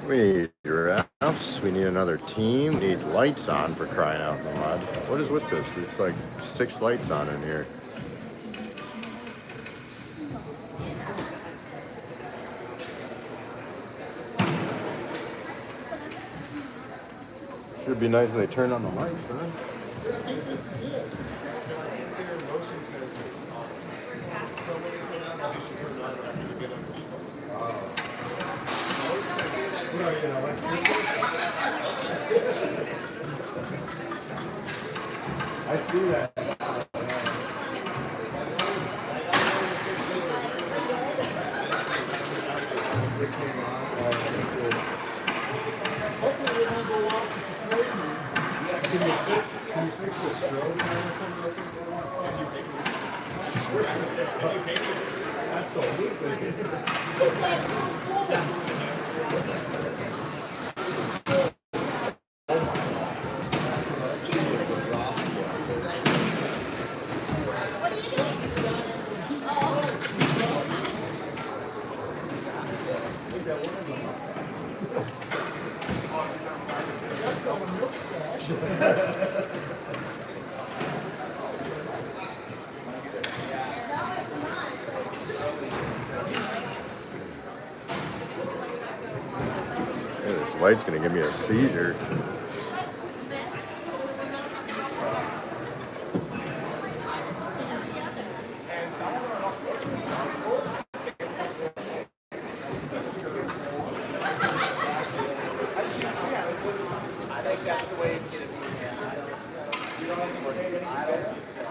We need refs. We need another team. We need lights on, for crying out in the mud. What is with this? It's like 6 lights on in here. It'd be nice if they turned on the lights, huh? I think this is it. Their motion sensors on. So when they turn on, they should turn on after you get underneath them. I see that. Hopefully it won't go off if you play me. Can you fix the strobe or something like that? If you pay me. Sure. If you pay me. This light's gonna give me a seizure. I think that's the way it's going to be. You don't anticipate any? I don't think so.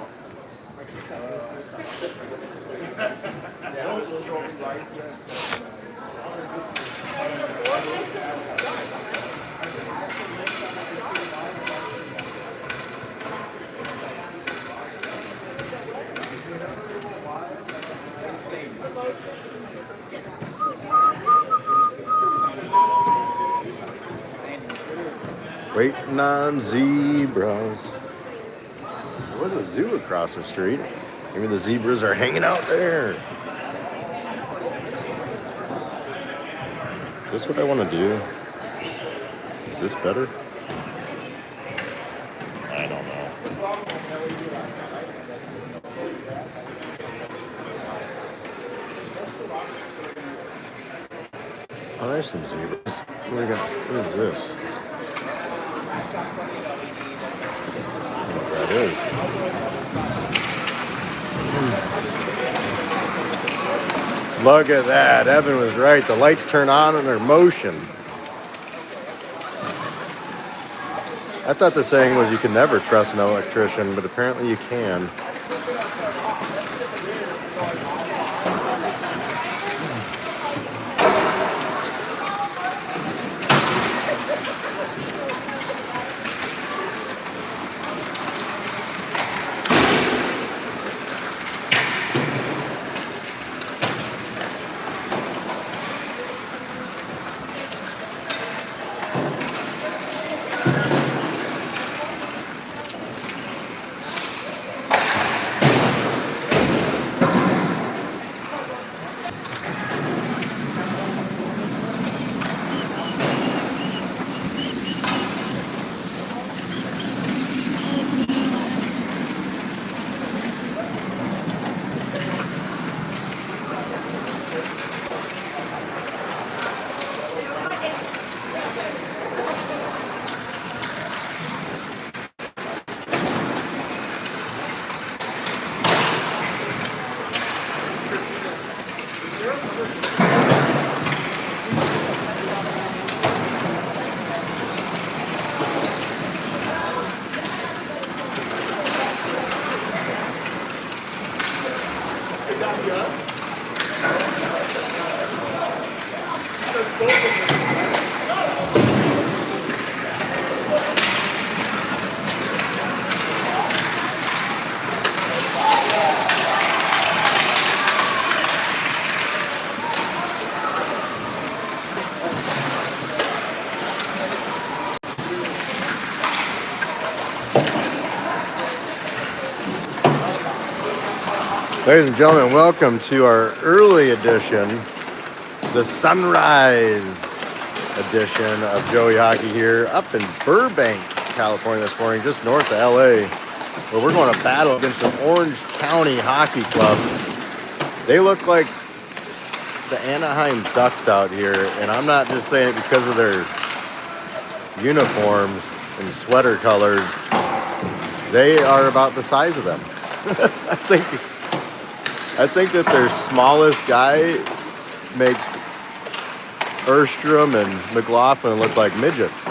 Yeah, it's going right. Yeah, it's going Waiting on zebras. There was a zoo across the street. Maybe the zebras are hanging out there. Is this what I want to do? Is this better? I don't know. Oh, there's some zebras. What do we got? What is this? What that is. Look at that. Evan was right. The lights turn on and they're motion. I thought the saying was you can never trust an electrician, but apparently you can. Ladies and gentlemen, welcome to our early edition, the sunrise edition of Joey Hockey here up in Burbank, California this morning, just north of LA, where we're going to battle against the Orange County Hockey Club. They look like the Anaheim Ducks out here, and I'm not just saying it because of their uniforms and sweater colors. They are about the size of them. I think that their smallest guy makes Erstrom and McLaughlin look like midgets.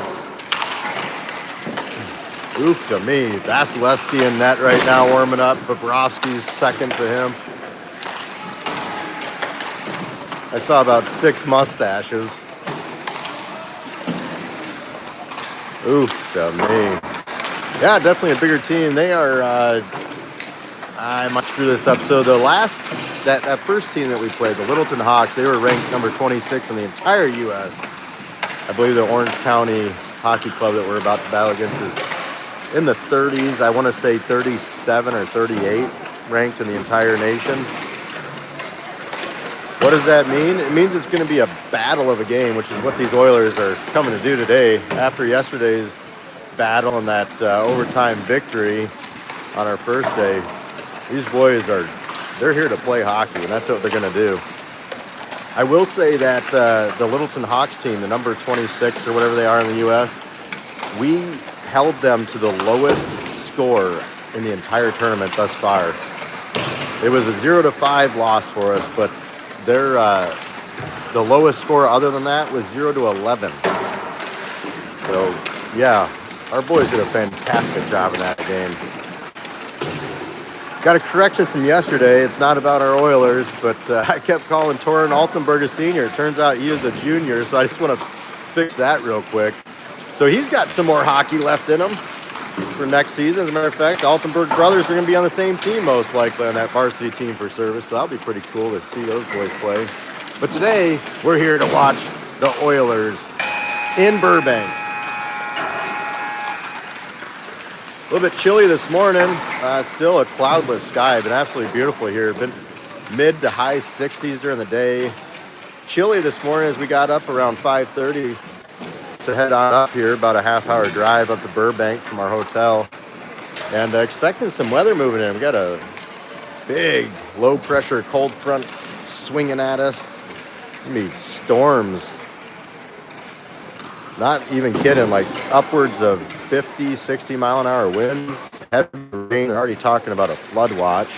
Oof to me. Vasilevsky in net right now warming up. Bobrovsky's second to him. I saw about 6 mustaches. Oof to me. Yeah, definitely a bigger team. They are, I must screw this up. So the last, that first team that we played, the Littleton Hawks, they were ranked number 26 in the entire U.S. I believe the Orange County Hockey Club that we're about to battle against is in the 30s. I want to say 37 or 38 ranked in the entire nation. What does that mean? It means it's going to be a battle of a game, which is what these Oilers are coming to do today. After yesterday's battle and that overtime victory on our first day, these boys they're here to play hockey, and that's what they're going to do. I will say that the Littleton Hawks team, the number 26 or whatever they are in the U.S., we held them to the lowest score in the entire tournament thus far. It was a 0-5 loss for us, but the lowest score other than that was 0-11. So, yeah, our boys did a fantastic job in that game. Got a correction from yesterday. It's not about our Oilers, but I kept calling Torren Altenberg a senior. It turns out he is a junior, so I just want to fix that real quick. So he's got some more hockey left in him for next season. As a matter of fact, the Altenberg brothers are going to be on the same team most likely on that varsity team for service, so that'll be pretty cool to see those boys play. But today, we're here to watch the Oilers in Burbank. A little bit chilly this morning. Still a cloudless sky. Been absolutely beautiful here. Been mid to high 60s during the day. Chilly this morning as we got up around 5:30 to head on up here. About a half-hour drive up to Burbank from our hotel. And expecting some weather moving in. We got a big low-pressure cold front swinging at us. Gonna be storms. Not even kidding, like upwards of 50, 60 mile an hour winds. Heavy rain. They're already talking about a flood watch.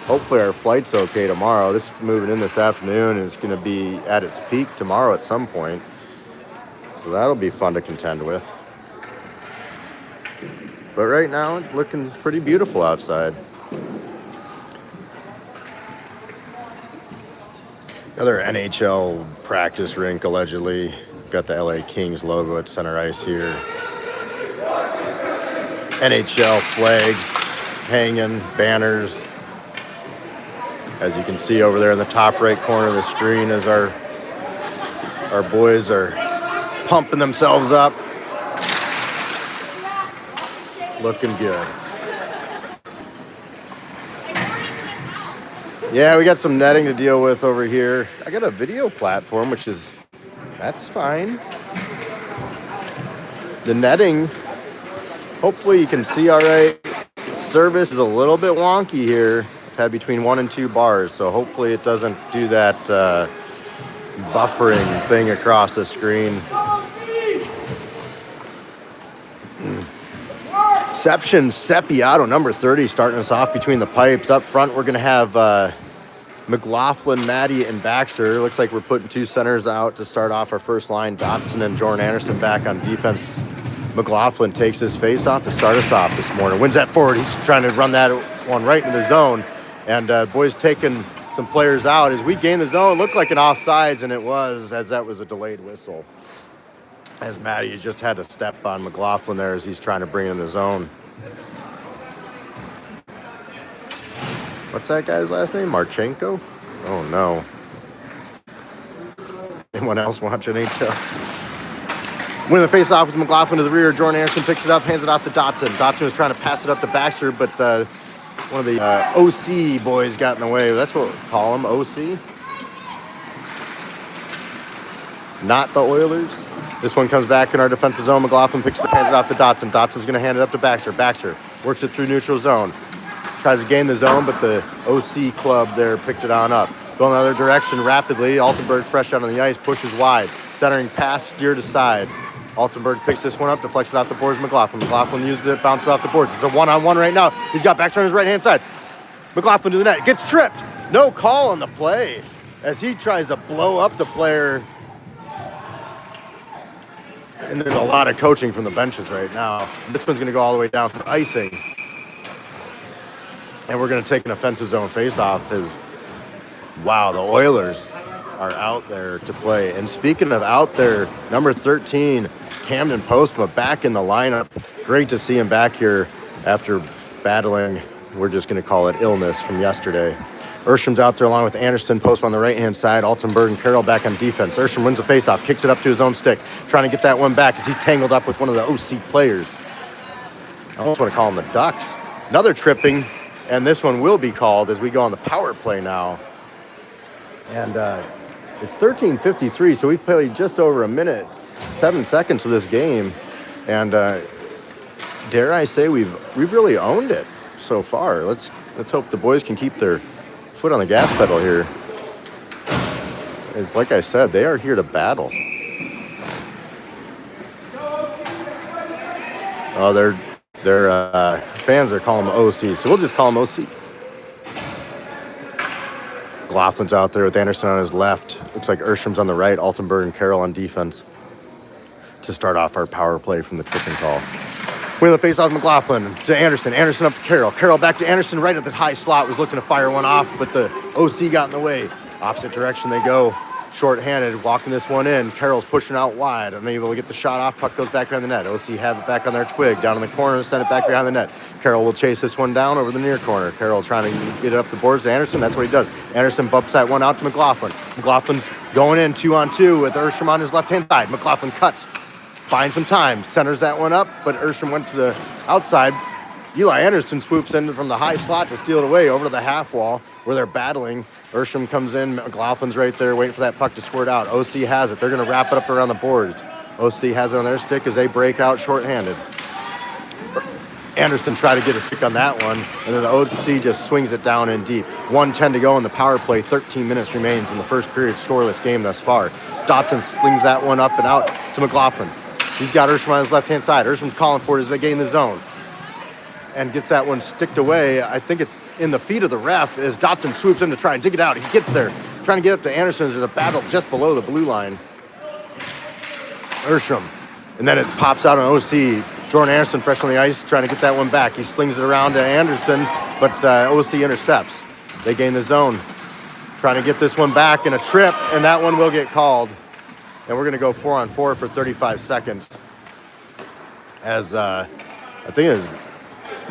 Hopefully our flight's okay tomorrow. This is moving in this afternoon, and it's going to be at its peak tomorrow at some point. So that'll be fun to contend with. But right now, it's looking pretty beautiful outside. Another NHL practice rink, allegedly. Got the LA Kings logo at center ice here. NHL flags hanging, banners. As you can see over there in the top right corner of the screen as our boys are pumping themselves up. Looking good. Yeah, we got some netting to deal with over here. I got a video platform, that's fine. The netting, hopefully you can see all right. Service is a little bit wonky here. I've had between 1 and 2 bars, so hopefully it doesn't do that buffering thing across the screen. Seption Seppiato, number 30, starting us off between the pipes. Up front, we're going to have McLaughlin, Maddie, and Baxter. Looks like we're putting 2 centers out to start off our first line. Dotson and Jordan Anderson back on defense. McLaughlin takes his face off to start us off this morning. Wins that forward. He's trying to run that one right into the zone. And boys taking some players out. As we gain the zone, it looked like an offsides, and it was, as that was a delayed whistle. As Maddie just had to step on McLaughlin there as he's trying to bring in the zone. What's that guy's last name? Marchenko? Oh, no. Anyone else watching NHL? Winning the face-off with McLaughlin to the rear. Jordan Anderson picks it up, hands it off to Dotson. Dotson was trying to pass it up to Baxter, but one of the OC boys got in the way. That's what we call them, OC. Not the Oilers. This one comes back in our defensive zone. McLaughlin hands it off to Dotson. Dotson's going to hand it up to Baxter. Baxter works it through neutral zone. Tries to gain the zone, but the OC club there picked it on up. Going the other direction rapidly. Altenburg fresh out on the ice, pushes wide. Centering pass, steered aside. Altenburg picks this one up, deflects it off the boards. McLaughlin. McLaughlin uses it, bounces off the boards. It's a one-on-one right now. He's got Baxter on his right-hand side. McLaughlin to the net. Gets tripped. No call on the play as he tries to blow up the player. And there's a lot of coaching from the benches right now. This one's going to go all the way down for icing. And we're going to take an offensive zone faceoff. Wow, the Oilers are out there to play. And speaking of out there, number 13, Camden Postma back in the lineup. Great to see him back here after battling, we're just going to call it illness from yesterday. Erstrom's out there along with Anderson. Postma on the right-hand side. Altenburg and Carroll back on defense. Erstrom wins the faceoff, kicks it up to his own stick, trying to get that one back as he's tangled up with one of the OC players. I almost want to call him the Ducks. Another tripping, and this one will be called as we go on the power play now. And it's 13:53, so we've played just over a minute, 7 seconds of this game, and dare I say we've really owned it so far. Let's hope the boys can keep their foot on the gas pedal here. It's like I said, they are here to battle. Oh, their fans are calling them OC, so we'll just call them OC. McLaughlin's out there with Anderson on his left. Looks like Erstrom's on the right, Altenburg and Carroll on defense to start off our power play from the tripping call. Winning the face-off, McLaughlin to Anderson. Anderson up to Carroll. Carroll back to Anderson right at the high slot. Was looking to fire one off, but the OC got in the way. Opposite direction they go. Short-handed, walking this one in. Carroll's pushing out wide. Unable to get the shot off. Puck goes back behind the net. OC have it back on their twig. Down in the corner, send it back behind the net. Carroll will chase this one down over the near corner. Carroll trying to get it up the boards to Anderson. That's what he does. Anderson bumps that one out to McLaughlin. McLaughlin's going in 2-on-2 with Erstrom on his left-hand side. McLaughlin cuts. Finds some time. Centers that one up, but Erstrom went to the outside. Eli Anderson swoops in from the high slot to steal it away over to the half wall where they're battling. Erstrom comes in. McLaughlin's right there waiting for that puck to squirt out. OC has it. They're going to wrap it up around the boards. OC has it on their stick as they break out shorthanded. Anderson tried to get a stick on that one, and then the OC just swings it down in deep. 1:10 to go in the power play. 13 minutes remains in the first period scoreless game thus far. Dotson slings that one up and out to McLaughlin. He's got Erstrom on his left-hand side. Erstrom's calling for it as they gain the zone. And gets that one sticked away. I think it's in the feet of the ref as Dotson swoops in to try and dig it out. He gets there, trying to get up to Anderson. There's a battle just below the blue line. Erstrom. And then it pops out on OC. Jordan Anderson fresh on the ice, trying to get that one back. He slings it around to Anderson, but OC intercepts. They gain the zone. Trying to get this one back in a trip, and that one will get called. And we're going to go 4-on-4 for 35 seconds. As I think it was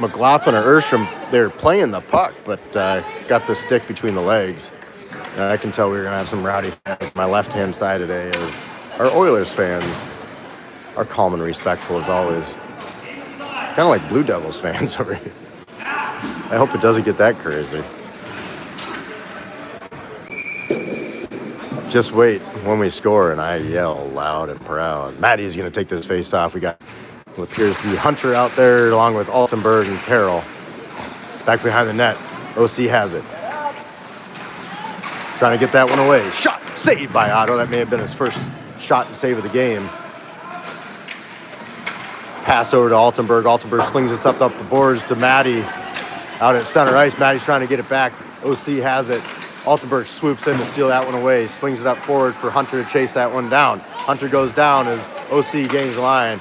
McLaughlin or Erstrom, they're playing the puck, but got the stick between the legs. I can tell we're going to have some rowdy fans. My left-hand side today is our Oilers fans are calm and respectful as always. Kind of like Blue Devils fans over here. I hope it doesn't get that crazy. Just wait when we score, and I yell loud and proud. Maddie's going to take this face off. We got what appears to be Hunter out there, along with Altenburg and Carroll. Back behind the net. OC has it. Trying to get that one away. Shot! Saved by Otto. That may have been his first shot and save of the game. Pass over to Altenburg. Altenburg slings this up the boards to Maddie out at center ice. Maddie's trying to get it back. OC has it. Altenburg swoops in to steal that one away, slings it up forward for Hunter to chase that one down. Hunter goes down as OC gains the line.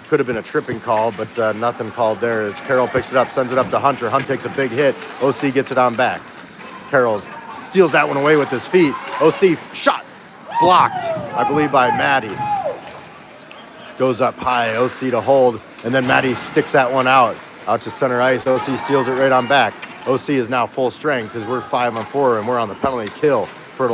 Could have been a tripping call, but nothing called there as Carroll picks it up, sends it up to Hunter. Hunt takes a big hit. OC gets it on back. Carroll steals that one away with his feet. OC shot blocked, I believe, by Maddie. Goes up high, OC to hold, and then Maddie sticks that one out to center ice. OC steals it right on back. OC is now full strength as we're 5-on-4 and we're on the penalty kill for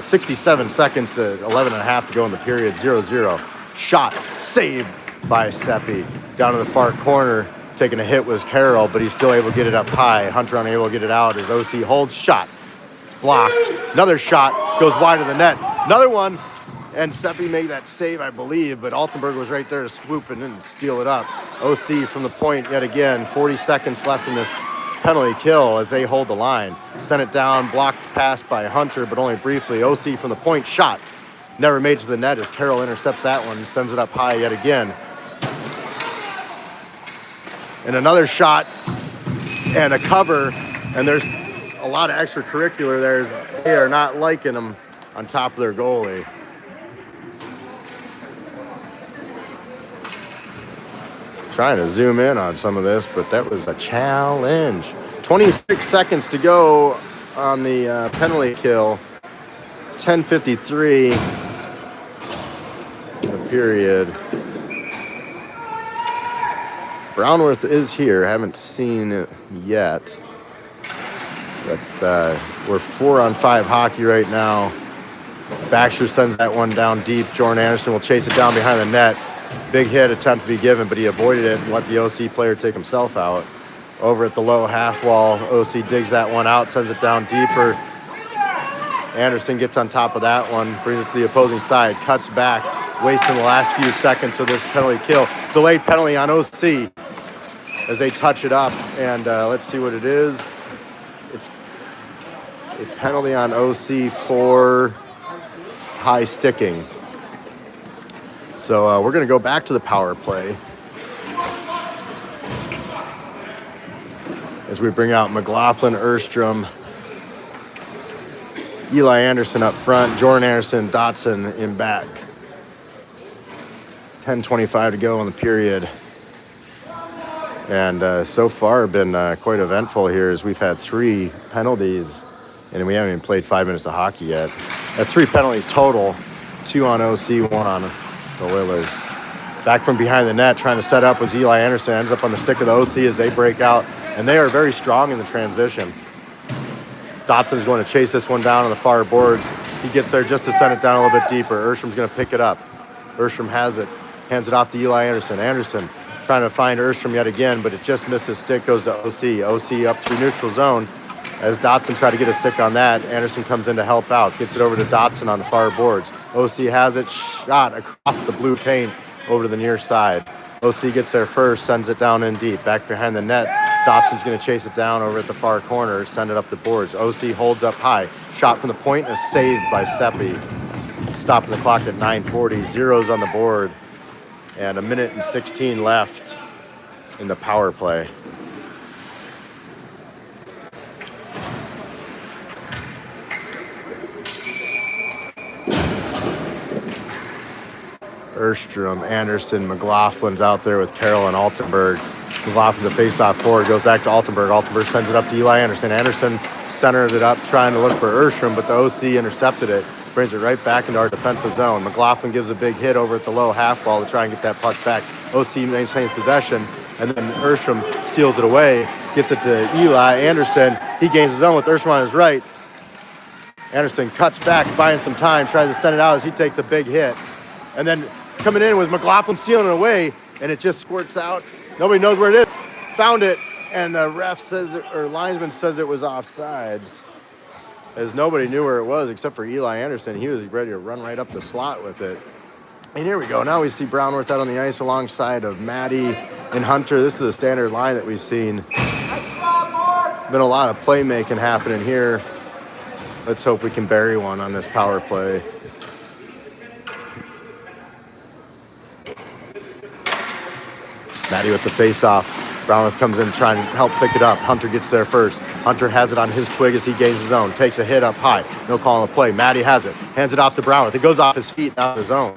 67 seconds to 11 and a half to go in the period. 0-0. Shot saved by Seppi. Down to the far corner, taking a hit was Carroll, but he's still able to get it up high. Hunter unable to get it out as OC holds. Shot blocked. Another shot goes wide of the net. Another one. And Seppi made that save, I believe, but Altenberg was right there to swoop in and steal it up. OC from the point yet again. 40 seconds left in this penalty kill as they hold the line. Sent it down, blocked pass by Hunter, but only briefly. OC from the point, shot. Never made it to the net as Carroll intercepts that one and sends it up high yet again. And another shot and a cover, and there's a lot of extracurricular there. They are not liking them on top of their goalie. Trying to zoom in on some of this, but that was a challenge. 26 seconds to go on the penalty kill. 10:53 in the period. Brownworth is here. Haven't seen it yet. But we're 4-on-5 hockey right now. Baxter sends that one down deep. Jordan Anderson will chase it down behind the net. Big hit attempt to be given, but he avoided it and let the OC player take himself out. Over at the low half wall, OC digs that one out, sends it down deeper. Anderson gets on top of that one, brings it to the opposing side, cuts back, wasting the last few seconds of this penalty kill. Delayed penalty on OC as they touch it up, and let's see what it is. It's a penalty on OC for high sticking. So we're going to go back to the power play as we bring out McLaughlin, Erstrom, Eli Anderson up front, Jordan Anderson, Dotson in back. 10:25 to go in the period. And so far been quite eventful here as we've had 3 penalties and we haven't even played 5 minutes of hockey yet. That's 3 penalties total, 2 on OC, 1 on the Oilers. Back from behind the net, trying to set up was Eli Anderson. Ends up on the stick of the OC as they break out, and they are very strong in the transition. Dotson's going to chase this one down on the far boards. He gets there just to send it down a little bit deeper. Erstrom's going to pick it up. Erstrom has it, hands it off to Eli Anderson. Anderson trying to find Erstrom yet again, but it just missed his stick, goes to OC. OC up through neutral zone. As Dotson tried to get a stick on that, Anderson comes in to help out, gets it over to Dotson on the far boards. OC has it, shot across the blue paint over to the near side. OC gets there first, sends it down in deep. Back behind the net, Dotson's going to chase it down over at the far corner, send it up the boards. OC holds up high. Shot from the point is saved by Seppi. Stopping the clock at 9:40, zeros on the board, and 1:16 left in the power play. Erstrom, Anderson, McLaughlin's out there with Carroll and Altenberg. McLaughlin, the face-off forward, goes back to Altenberg. Altenberg sends it up to Eli Anderson. Anderson centered it up, trying to look for Erstrom, but the OC intercepted it. Brings it right back into our defensive zone. McLaughlin gives a big hit over at the low half wall to try and get that puck back. OC maintains possession, and then Erstrom steals it away, gets it to Eli Anderson. He gains his own with Erstrom on his right. Anderson cuts back, buying some time, tries to send it out as he takes a big hit. And then coming in was McLaughlin stealing it away, and it just squirts out. Nobody knows where it is. Found it, and the ref says, or linesman says it was offsides, as nobody knew where it was except for Eli Anderson. He was ready to run right up the slot with it. And here we go. Now we see Brownworth out on the ice alongside of Maddie and Hunter. This is the standard line that we've seen. Been a lot of playmaking happening here. Let's hope we can bury one on this power play. Maddie with the face-off. Brownworth comes in trying to help pick it up. Hunter gets there first. Hunter has it on his twig as he gains his own. Takes a hit up high. No call on the play. Maddie has it. Hands it off to Brownworth. It goes off his feet, not his own.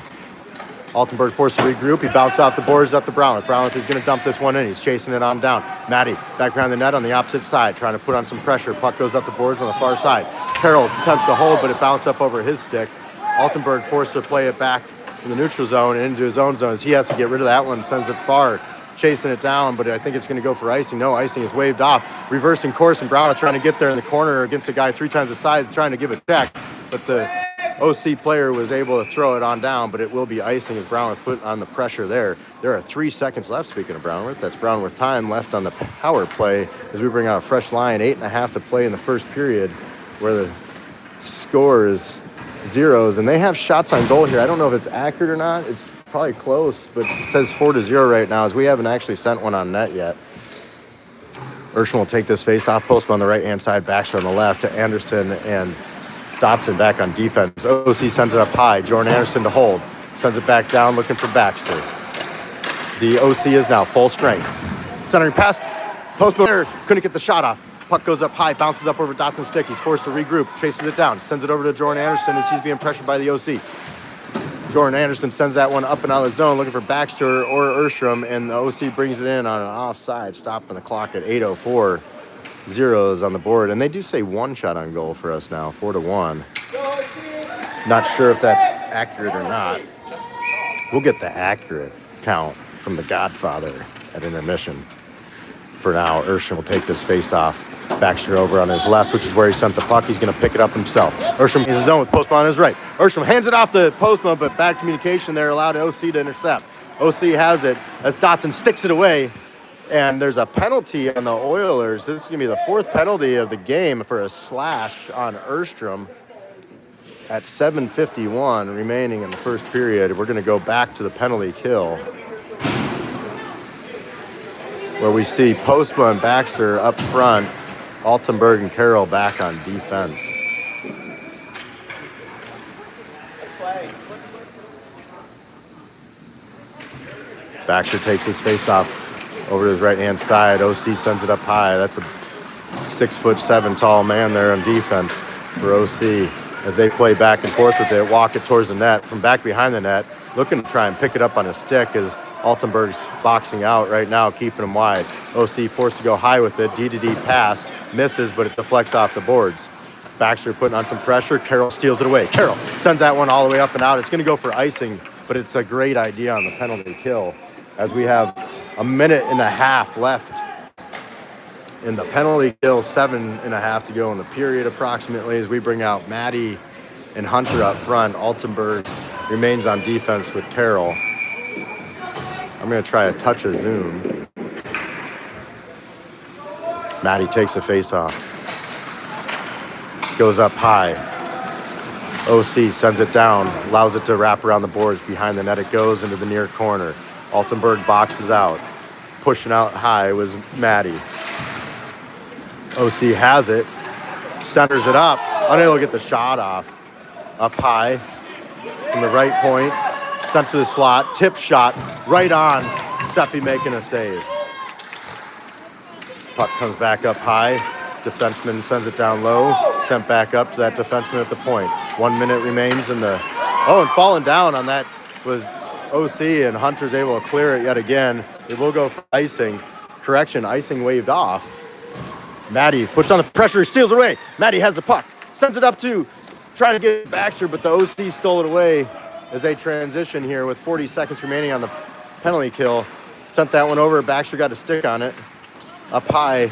Altenberg forced to regroup. He bounced off the boards up to Brownworth. Brownworth is going to dump this one in. He's chasing it on down. Maddie back behind the net on the opposite side, trying to put on some pressure. Puck goes up the boards on the far side. Carroll attempts to hold, but it bounced up over his stick. Altenberg forced to play it back in the neutral zone and into his own zone as he has to get rid of that one. Sends it far. Chasing it down, but I think it's going to go for icing. No, icing is waved off. Reversing course, and Brownworth trying to get there in the corner against a guy 3 times the size, trying to give a check. But the OC player was able to throw it on down, but it will be icing as Brownworth put on the pressure there. There are 3 seconds left, speaking of Brownworth. That's Brownworth time left on the power play as we bring out a fresh line. 8.5 to play in the first period, where the score is zeros, and they have shots on goal here. I don't know if it's accurate or not. It's probably close, but it says 4-0 right now, as we haven't actually sent one on net yet. Ursham will take this face-off, Postma on the right-hand side, Baxter on the left to Anderson and Dotson back on defense. OC sends it up high. Jordan Anderson to hold. Sends it back down, looking for Baxter. The OC is now full strength. Centering pass. Postma couldn't get the shot off. Puck goes up high, bounces up over Dotson's stick. He's forced to regroup, chases it down, sends it over to Jordan Anderson as he's being pressured by the OC. Jordan Anderson sends that one up and out of the zone, looking for Baxter or Ursham, and the OC brings it in on an offside, stopping the clock at 8:04. Zeros on the board, and they do say one shot on goal for us now, 4-1. Not sure if that's accurate or not. We'll get the accurate count from the Godfather at intermission. For now, Ursham will take this face off. Baxter over on his left, which is where he sent the puck. He's going to pick it up himself. Ursham in his zone with Postma on his right. Ursham hands it off to Postma, but bad communication there allowed OC to intercept. OC has it as Dotson sticks it away, and there's a penalty on the Oilers. This is going to be the fourth penalty of the game for a slash on Ursham at 7:51 remaining in the first period. We're going to go back to the penalty kill, where we see Postma and Baxter up front, Altenberg and Carroll back on defense. Baxter takes his face-off over to his right-hand side. OC sends it up high. That's a 6'7" tall man there on defense for OC as they play back and forth with it, walk it towards the net from back behind the net, looking to try and pick it up on his stick as Altenberg's boxing out right now, keeping him wide. OC forced to go high with it. D-to-D pass. Misses, but it deflects off the boards. Baxter putting on some pressure. Carroll steals it away. Carroll sends that one all the way up and out. It's going to go for icing, but it's a great idea on the penalty kill as we have a minute and a half left in the penalty kill, 7.5 to go in the period approximately, as we bring out Maddie and Hunter up front. Altenberg remains on defense with Carroll. I'm going to try a touch of zoom. Maddie takes a face-off. Goes up high. OC sends it down, allows it to wrap around the boards. Behind the net it goes into the near corner. Altenberg boxes out. Pushing out high was Maddie. OC has it. Centers it up. Unable to get the shot off. Up high from the right point. Sent to the slot. Tip shot right on. Seppi making a save. Puck comes back up high. Defenseman sends it down low. Sent back up to that defenseman at the point. 1 minute remains in the... Oh, and falling down on that was OC, and Hunter's able to clear it yet again. It will go for icing. Correction, icing waved off. Maddie puts on the pressure, he steals it away. Maddie has the puck. Sends it up to trying to get Baxter, but the OC stole it away as they transition here with 40 seconds remaining on the penalty kill. Sent that one over. Baxter got a stick on it. Up high,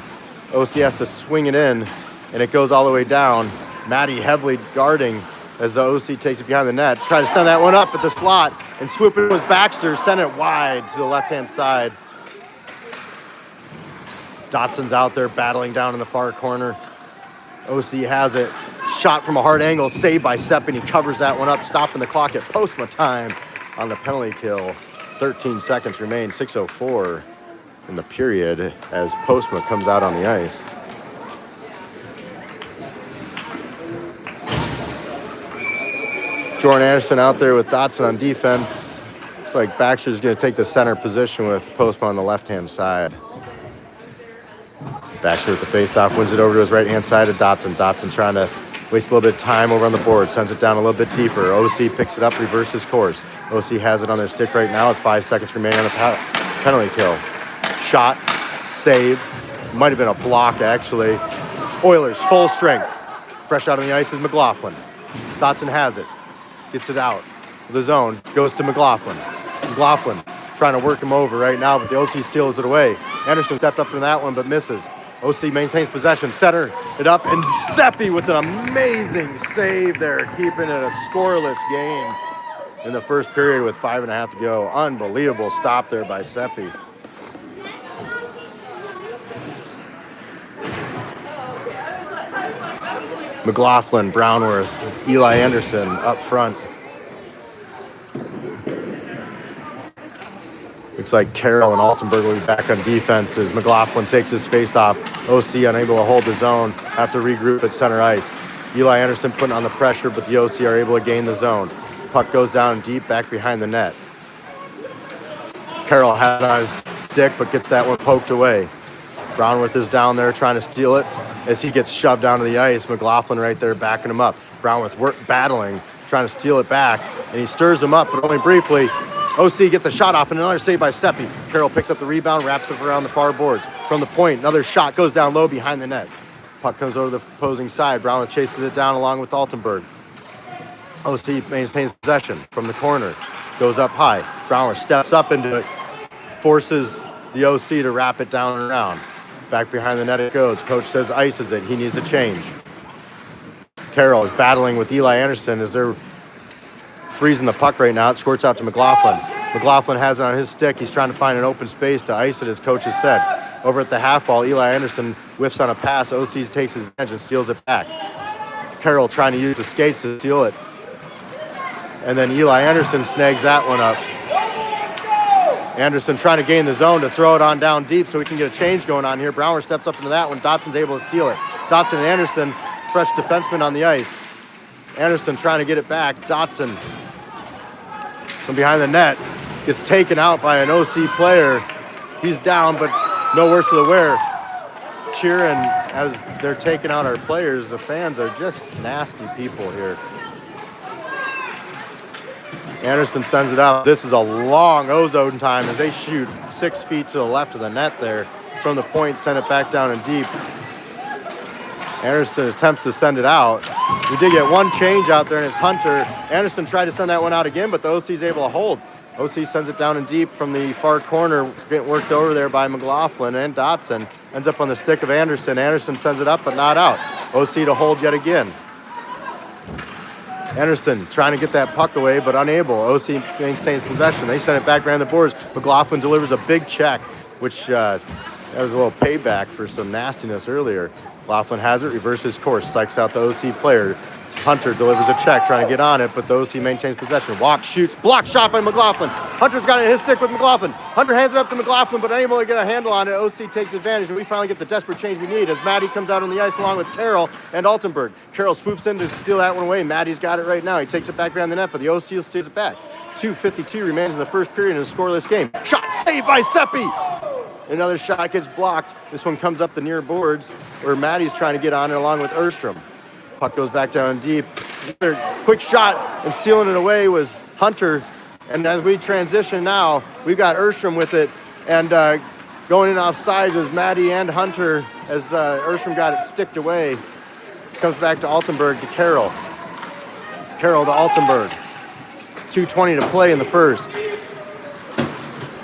OC has to swing it in, and it goes all the way down. Maddie heavily guarding as the OC takes it behind the net. Try to send that one up at the slot, and swoop it with Baxter. Send it wide to the left-hand side. Dotson's out there battling down in the far corner. OC has it. Shot from a hard angle, saved by Sepp, and he covers that one up, stopping the clock at Postma time on the penalty kill. 13 seconds remain, 6:04 in the period as Postma comes out on the ice. Jordan Anderson out there with Dotson on defense. Looks like Baxter's going to take the center position with Postma on the left-hand side. Baxter with the face-off, wins it over to his right-hand side to Dotson. Dotson trying to waste a little bit of time over on the board, sends it down a little bit deeper. OC picks it up, reverses course. OC has it on their stick right now with 5 seconds remaining on the penalty kill. Shot, save, might have been a block actually. Oilers, full strength. Fresh out on the ice is McLaughlin. Dotson has it, gets it out. The zone, goes to McLaughlin. McLaughlin trying to work him over right now, but the OC steals it away. Anderson stepped up in that one, but misses. OC maintains possession, center it up, and Seppi with an amazing save there, keeping it a scoreless game in the first period with 5.5 to go. Unbelievable stop there by Seppi. McLaughlin, Brownworth, Eli Anderson up front. Looks like Carroll and Altenberg will be back on defense as McLaughlin takes his face off. OC unable to hold his own, have to regroup at center ice. Eli Anderson putting on the pressure, but the OC are able to gain the zone. Puck goes down deep back behind the net. Carroll has it on his stick, but gets that one poked away. Brownworth is down there trying to steal it as he gets shoved onto the ice. McLaughlin right there backing him up. Brownworth battling, trying to steal it back, and he stirs him up, but only briefly. OC gets a shot off and another save by Seppi. Carroll picks up the rebound, wraps it around the far boards. From the point, another shot goes down low behind the net. Puck comes over the opposing side. Brownworth chases it down along with Altenberg. OC maintains possession from the corner. Goes up high. Brownworth steps up into it. Forces the OC to wrap it down and around. Back behind the net it goes. Coach says ices it. He needs a change. Carroll is battling with Eli Anderson as they're freezing the puck right now. It squirts out to McLaughlin. McLaughlin has it on his stick. He's trying to find an open space to ice it, as coach has said. Over at the half wall, Eli Anderson whiffs on a pass. OC takes his advantage and steals it back. Carroll trying to use the skates to steal it. And then Eli Anderson snags that one up. Anderson trying to gain the zone to throw it on down deep so we can get a change going on here. Brownworth steps up into that one. Dotson's able to steal it. Dotson and Anderson, fresh defenseman on the ice. Anderson trying to get it back. Dotson from behind the net gets taken out by an OC player. He's down, but no worse for the wear. Cheering as they're taking out our players. The fans are just nasty people here. Anderson sends it out. This is a long ozone time as they shoot 6 feet to the left of the net there. From the point, send it back down and deep. Anderson attempts to send it out. We did get one change out there, and it's Hunter. Anderson tried to send that one out again, but the OC's able to hold. OC sends it down and deep from the far corner, getting worked over there by McLaughlin, and Dotson ends up on the stick of Anderson. Anderson sends it up, but not out. OC to hold yet again. Anderson trying to get that puck away, but unable. OC maintains possession. They send it back behind the boards. McLaughlin delivers a big check, which that was a little payback for some nastiness earlier. McLaughlin has it, reverses course, psychs out the OC player. Hunter delivers a check, trying to get on it, but the OC maintains possession. Walks, shoots, block shot by McLaughlin. Hunter's got it in his stick with McLaughlin. Hunter hands it up to McLaughlin, but unable to get a handle on it. OC takes advantage, and we finally get the desperate change we need as Maddie comes out on the ice along with Carroll and Altenberg. Carroll swoops in to steal that one away. Maddie's got it right now. He takes it back behind the net, but the OC steals it back. 2:52 remains in the first period in a scoreless game. Shot saved by Seppi. Another shot gets blocked. This one comes up the near boards where Maddie's trying to get on it along with Erstrom. Puck goes back down deep. Another quick shot and stealing it away was Hunter. And as we transition now, we've got Erstrom with it. And going in off sides was Maddie and Hunter as Erstrom got it sticked away. Comes back to Altenberg to Carroll. Carroll to Altenberg. 2:20 to play in the first.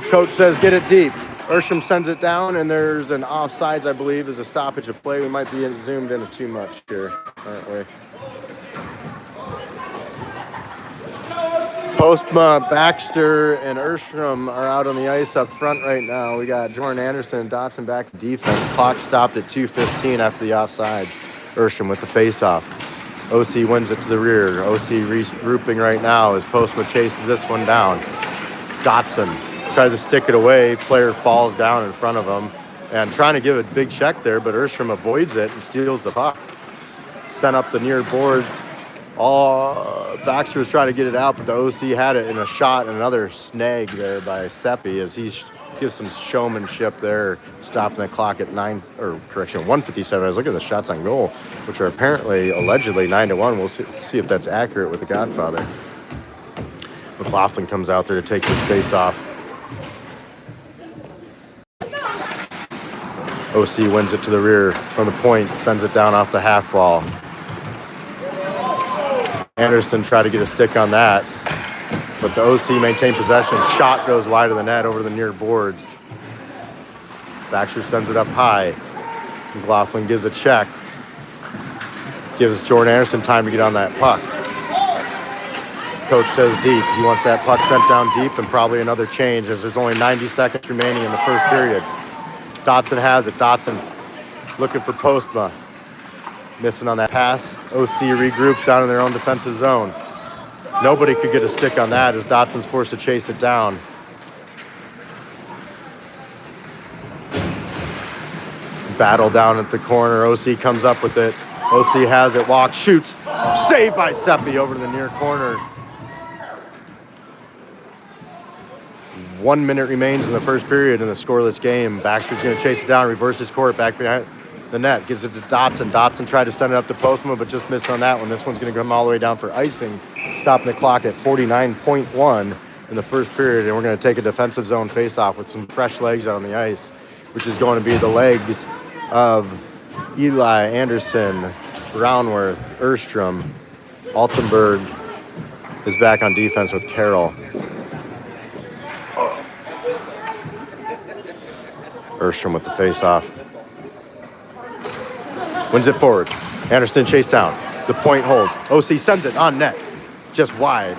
Coach says get it deep. Erstrom sends it down, and there's an offsides, I believe, is a stoppage of play. We might be zoomed in too much here, aren't we? Postma, Baxter, and Erstrom are out on the ice up front right now. We got Jordan Anderson and Dotson back in defense. Clock stopped at 2:15 after the offsides. Erstrom with the face-off. OC wins it to the rear. OC regrouping right now as Postma chases this one down. Dotson tries to stick it away. Player falls down in front of him and trying to give a big check there, but Erstrom avoids it and steals the puck. Sent up the near boards. Baxter was trying to get it out, but the OC had it in a shot and another snag there by Seppi as he gives some showmanship there, stopping the clock at 1:57. I was looking at the shots on goal, which are apparently, allegedly 9-1. We'll see if that's accurate with the Godfather. McLaughlin comes out there to take his face off. OC wins it to the rear from the point, sends it down off the half wall. Anderson tried to get a stick on that, but the OC maintained possession. Shot goes wide of the net over the near boards. Baxter sends it up high. McLaughlin gives a check. Gives Jordan Anderson time to get on that puck. Coach says deep. He wants that puck sent down deep and probably another change as there's only 90 seconds remaining in the first period. Dotson has it. Dotson looking for Postma. Missing on that pass. OC regroups down in their own defensive zone. Nobody could get a stick on that as Dotson's forced to chase it down. Battle down at the corner. OC comes up with it. OC has it, walks, shoots. Saved by Seppi over to the near corner. 1 minute remains in the first period in the scoreless game. Baxter's going to chase it down, reverses court, back behind the net, gives it to Dotson. Dotson tried to send it up to Postma, but just missed on that one. This one's going to come all the way down for icing, stopping the clock at 49.1 in the first period, and we're going to take a defensive zone face-off with some fresh legs out on the ice, which is going to be the legs of Eli, Anderson, Brownworth, Erstrom. Altenberg is back on defense with Carroll. Erstrom with the face-off. Wins it forward. Anderson chased down. The point holds. OC sends it on net. Just wide.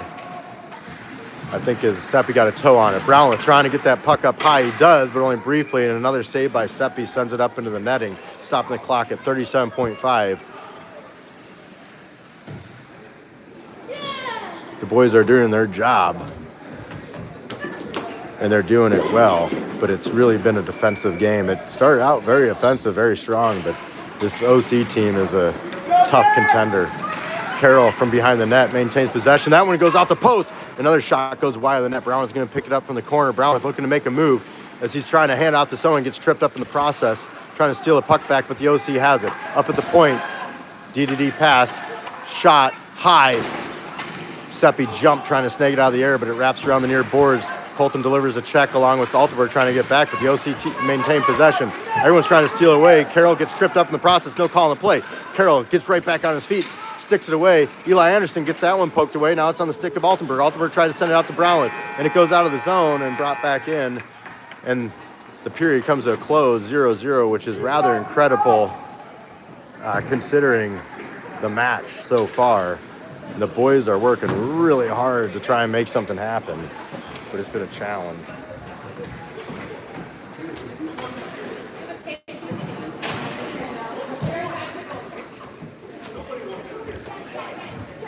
I think as Seppi got a toe on it. Brownworth trying to get that puck up high. He does, but only briefly. And another save by Seppi sends it up into the netting, stopping the clock at 37.5. The boys are doing their job. And they're doing it well. But it's really been a defensive game. It started out very offensive, very strong, but this OC team is a tough contender. Carroll from behind the net maintains possession. That one goes off the post. Another shot goes wide of the net. Brown's going to pick it up from the corner. Brown's looking to make a move as he's trying to hand off to someone, gets tripped up in the process, trying to steal the puck back, but the OC has it. Up at the point, D-to-D pass, shot, high. Seppi jumped trying to snag it out of the air, but it wraps around the near boards. Colton delivers a check along with Altenberg trying to get back, but the OC maintain possession. Everyone's trying to steal away. Carroll gets tripped up in the process. No call on the play. Carroll gets right back on his feet, sticks it away. Eli Anderson gets that one poked away. Now it's on the stick of Altenberg. Altenberg tried to send it out to Brownwood, and it goes out of the zone and brought back in. And the period comes to a close, 0-0, which is rather incredible considering the match so far. The boys are working really hard to try and make something happen, but it's been a challenge.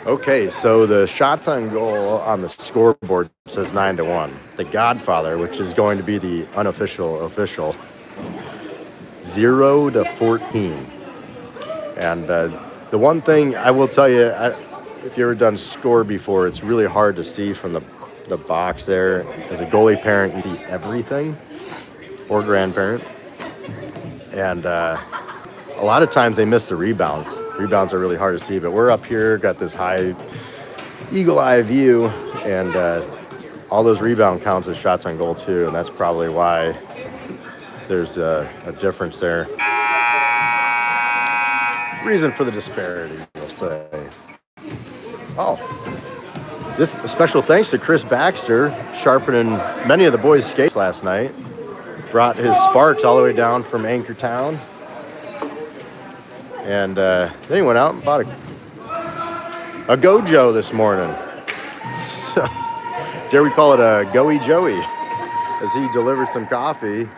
Okay, so the shots on goal on the scoreboard says 9-1. The Godfather, which is going to be the unofficial official, 0-14. And the one thing I will tell you, if you've ever done score before, it's really hard to see from the box there. As a goalie parent, you see everything, or grandparent. And a lot of times they miss the rebounds. Rebounds are really hard to see, but we're up here, got this high eagle eye view, and all those rebound counts as shots on goal too, and that's probably why there's a difference there. Reason for the disparity, we'll say. Oh, this a special thanks to Chris Baxter, sharpening many of the boys' skates last night. Brought his Sparks all the way down from Anchortown. And then he went out and bought a Gojo this morning. So, dare we call it a Goey Joey, as he delivered some coffee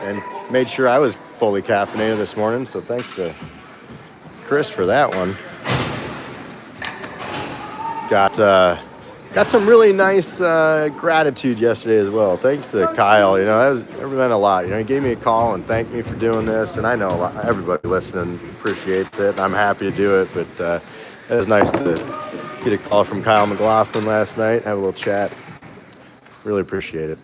and made sure I was fully caffeinated this morning. So thanks to Chris for that one. Got some really nice gratitude yesterday as well. Thanks to Kyle. You know, that meant a lot. You know, he gave me a call and thanked me for doing this, and I know everybody listening appreciates it, and I'm happy to do it. But it was nice to get a call from Kyle McLaughlin last night, have a little chat. Really appreciate it.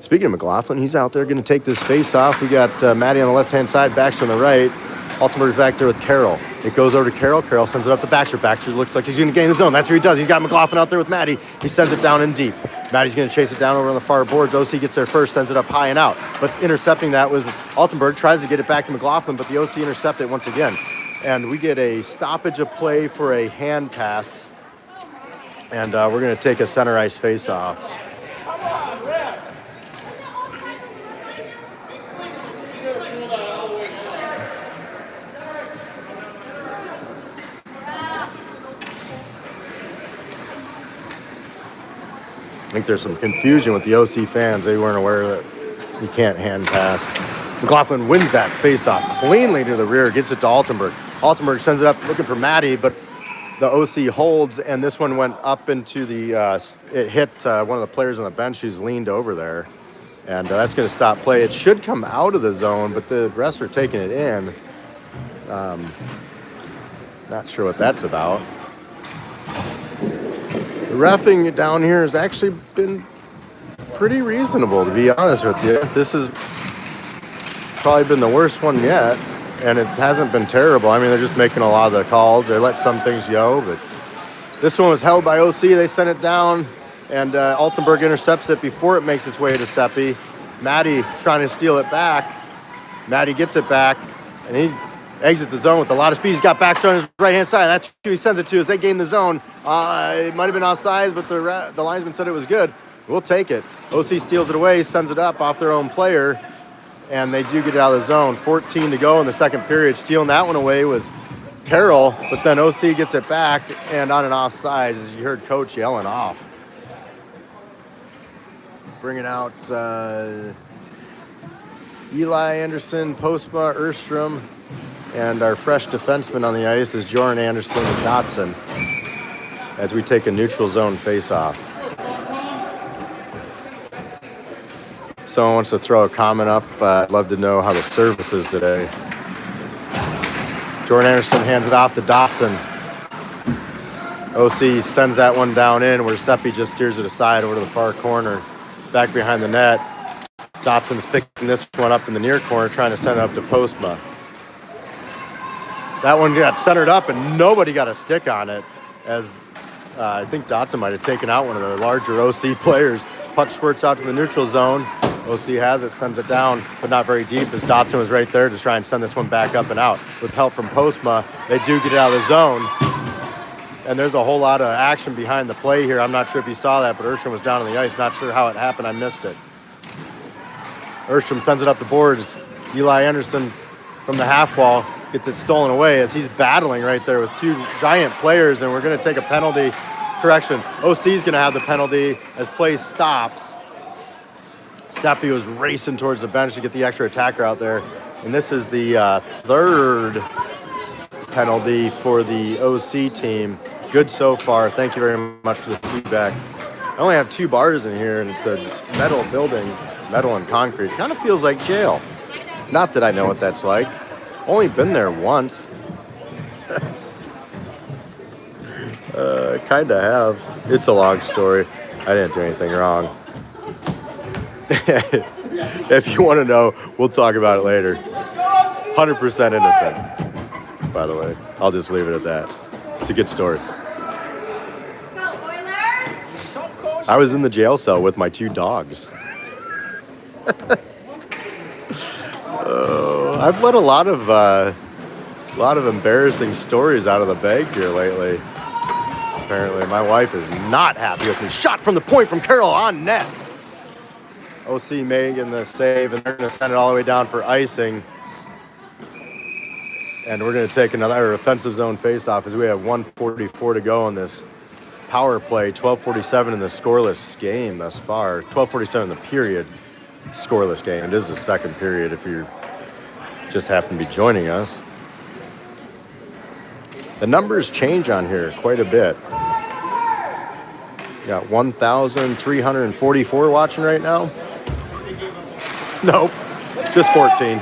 Speaking of McLaughlin, he's out there going to take this face off. We got Maddie on the left-hand side, Baxter on the right. Altenberg's back there with Carroll. It goes over to Carroll. Carroll sends it up to Baxter. Baxter looks like he's going to gain the zone. That's what he does. He's got McLaughlin out there with Maddie. He sends it down in deep. Maddie's going to chase it down over on the far boards. OC gets there first, sends it up high and out. But intercepting that was Altenberg. Tries to get it back to McLaughlin, but the OC intercepted it once again. And we get a stoppage of play for a hand pass. And we're going to take a center ice face-off. I think there's some confusion with the OC fans. They weren't aware that you can't hand pass. McLaughlin wins that faceoff cleanly to the rear, gets it to Altenberg. Altenberg sends it up looking for Maddie, but the OC holds, and this one went up into the, it hit one of the players on the bench who's leaned over there. And that's going to stop play. It should come out of the zone, but the refs are taking it in. Not sure what that's about. The reffing down here has actually been pretty reasonable, to be honest with you. This has probably been the worst one yet, and it hasn't been terrible. I mean, they're just making a lot of the calls. They let some things go, but this one was held by OC. They sent it down, and Altenberg intercepts it before it makes its way to Seppi. Maddie trying to steal it back. Maddie gets it back, and he exits the zone with a lot of speed. He's got Baxter on his right-hand side. That's who he sends it to as they gain the zone. It might have been offsides, but the linesman said it was good. We'll take it. OC steals it away, sends it up off their own player, and they do get it out of the zone. 14 to go in the second period. Stealing that one away was Carroll, but then OC gets it back, and on an offsides, as you heard Coach yelling off. Bringing out Eli Anderson, Postma, Erstrom, and our fresh defenseman on the ice is Jordan Anderson and Dotson as we take a neutral zone face-off. Someone wants to throw a comment up. I'd love to know how the service is today. Jordan Anderson hands it off to Dotson. OC sends that one down in where Seppi just steers it aside over to the far corner, back behind the net. Dotson's picking this one up in the near corner, trying to send it up to Postma. That one got centered up, and nobody got a stick on it, as I think Dotson might have taken out one of the larger OC players. Puck squirts out to the neutral zone. OC has it, sends it down, but not very deep, as Dotson was right there to try and send this one back up and out. With help from Postma, they do get it out of the zone. And there's a whole lot of action behind the play here. I'm not sure if you saw that, but Erstrom was down on the ice. Not sure how it happened. I missed it. Erstrom sends it up the boards. Eli Anderson from the half wall gets it stolen away as he's battling right there with two giant players, and we're going to take a penalty. Correction, OC's going to have the penalty as play stops. Seppi was racing towards the bench to get the extra attacker out there, and this is the third penalty for the OC team. Good so far. Thank you very much for the feedback. I only have 2 bars in here, and it's a metal building, metal and concrete. Kind of feels like jail. Not that I know what that's like. Only been there once. Kind of have. It's a long story. I didn't do anything wrong. If you want to know, we'll talk about it later. 100% innocent, by the way. I'll just leave it at that. It's a good story. I was in the jail cell with my 2 dogs. I've let a lot of embarrassing stories out of the bag here lately. Apparently, my wife is not happy with me. Shot from the point from Carroll on net. OC making the save, and they're going to send it all the way down for icing. And we're going to take another offensive zone faceoff as we have 1:44 to go on this power play. 12:47 in the scoreless game thus far. 12:47 in the period. Scoreless game. It is the second period if you just happen to be joining us. The numbers change on here quite a bit. You got 1,344 watching right now. Nope, just 14.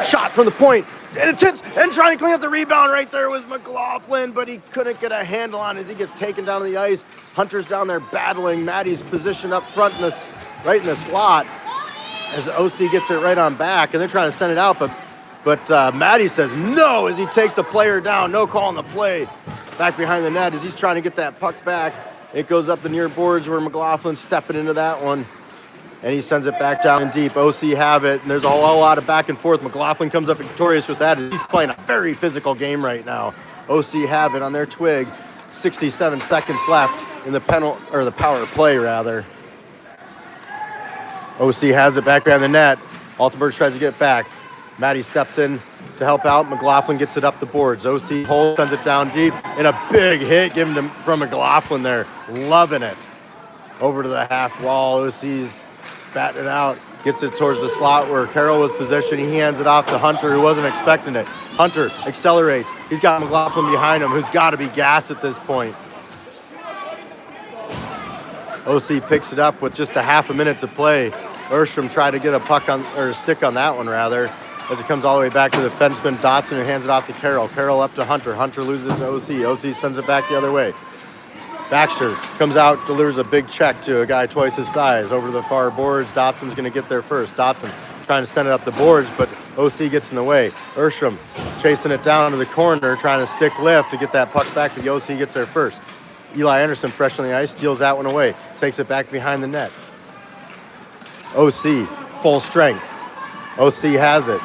Shot from the point. And trying to clean up the rebound right there was McLaughlin, but he couldn't get a handle on it as he gets taken down to the ice. Hunter's down there battling. Maddie's positioned up front right in the slot as the OC gets it right on back, and they're trying to send it out, but Maddie says no as he takes a player down. No call on the play. Back behind the net as he's trying to get that puck back. It goes up the near boards where McLaughlin's stepping into that one. And he sends it back down and deep. OC have it, and there's a lot of back and forth. McLaughlin comes up victorious with that. He's playing a very physical game right now. OC have it on their twig. 67 seconds left in the power play, rather. OC has it back behind the net. Altenberg tries to get it back. Maddie steps in to help out. McLaughlin gets it up the boards. OC holds, sends it down deep, and a big hit given from McLaughlin there. Loving it. Over to the half wall. OC's batting it out. Gets it towards the slot where Carroll was positioned. He hands it off to Hunter, who wasn't expecting it. Hunter accelerates. He's got McLaughlin behind him, who's got to be gassed at this point. OC picks it up with just a half a minute to play. Erstrom tried to get a puck on, or a stick on that one rather, as it comes all the way back to the defenseman Dotson, who hands it off to Carroll. Carroll up to Hunter. Hunter loses it to OC. OC sends it back the other way. Baxter comes out, delivers a big check to a guy twice his size. Over to the far boards, Dotson's going to get there first. Dotson trying to send it up the boards, but OC gets in the way. Erstrom chasing it down to the corner, trying to stick lift to get that puck back, but the OC gets there first. Eli Anderson, fresh on the ice, steals that one away, takes it back behind the net. OC, full strength. OC has it.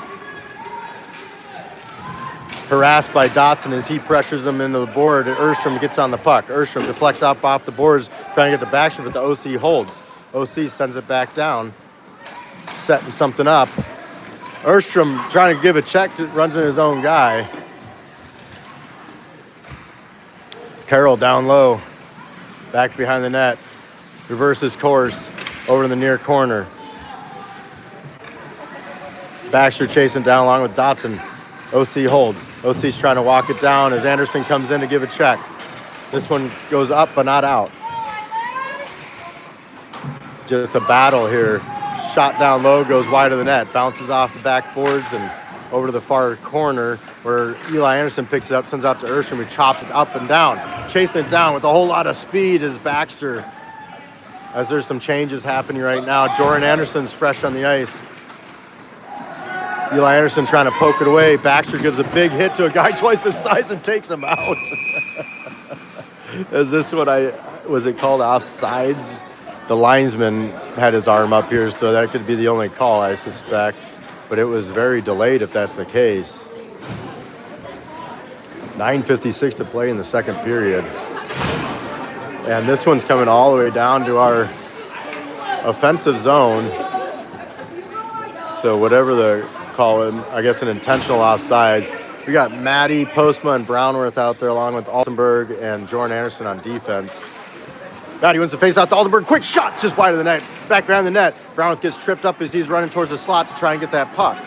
Harassed by Dotson as he pressures him into the board. Erstrom gets on the puck. Erstrom deflects up off the boards, trying to get the Baxter, but the OC holds. OC sends it back down, setting something up. Erstrom trying to give a check, runs into his own guy. Carroll down low, back behind the net, reverses course over to the near corner. Baxter chasing down along with Dotson. OC holds. OC's trying to walk it down as Anderson comes in to give a check. This one goes up but not out. Just a battle here. Shot down low, goes wide of the net, bounces off the backboards and over to the far corner where Eli Anderson picks it up, sends out to Erstrom, who chops it up and down. Chasing it down with a whole lot of speed is Baxter. As there's some changes happening right now. Jordan Anderson's fresh on the ice. Eli Anderson trying to poke it away. Baxter gives a big hit to a guy twice his size and takes him out. Is this what was it called offsides? The linesman had his arm up here, so that could be the only call, I suspect. But it was very delayed if that's the case. 9:56 to play in the second period. And this one's coming all the way down to our offensive zone. So whatever the call it, I guess an intentional offsides. We got Maddie, Postma, and Brownworth out there along with Altenberg and Jordan Anderson on defense. Maddie wins the face off to Altenberg. Quick shot just wide of the net. Back behind the net. Brownworth gets tripped up as he's running towards the slot to try and get that puck.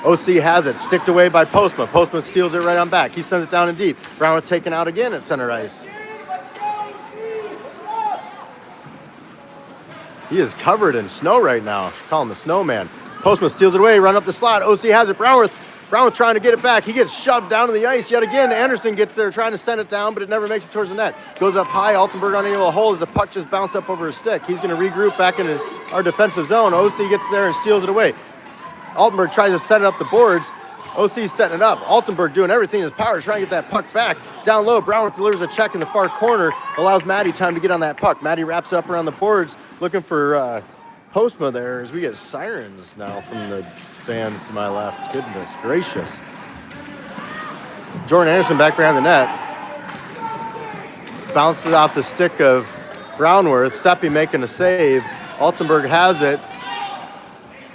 OC has it. Sticked away by Postma. Postma steals it right on back. He sends it down in deep. Brownworth taken out again at center ice. He is covered in snow right now. Call him the snowman. Postma steals it away, run up the slot. OC has it. Brownworth trying to get it back. He gets shoved down to the ice yet again. Anderson gets there trying to send it down, but it never makes it towards the net. Goes up high. Altenberg unable to hold as the puck just bounced up over his stick. He's going to regroup back into our defensive zone. OC gets there and steals it away. Altenberg tries to set it up the boards. OC's setting it up. Altenberg doing everything in his power to try and get that puck back. Down low, Brownworth delivers a check in the far corner. Allows Maddie time to get on that puck. Maddie wraps up around the boards looking for Postma there as we get sirens now from the fans to my left. Goodness gracious. Jordan Anderson back behind the net. Bounces off the stick of Brownworth. Seppi making a save. Altenberg has it.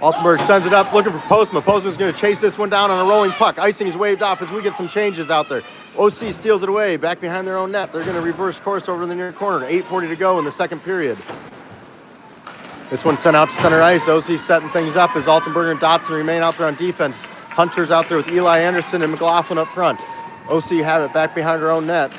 Altenberg sends it up looking for Postma. Postma's going to chase this one down on a rolling puck. Icing is waved off as we get some changes out there. OC steals it away back behind their own net. They're going to reverse course over to the near corner. 8:40 to go in the second period. This one sent out to center ice. OC setting things up as Altenberg and Dotson remain out there on defense. Hunter's out there with Eli Anderson and McLaughlin up front. OC have it back behind her own net.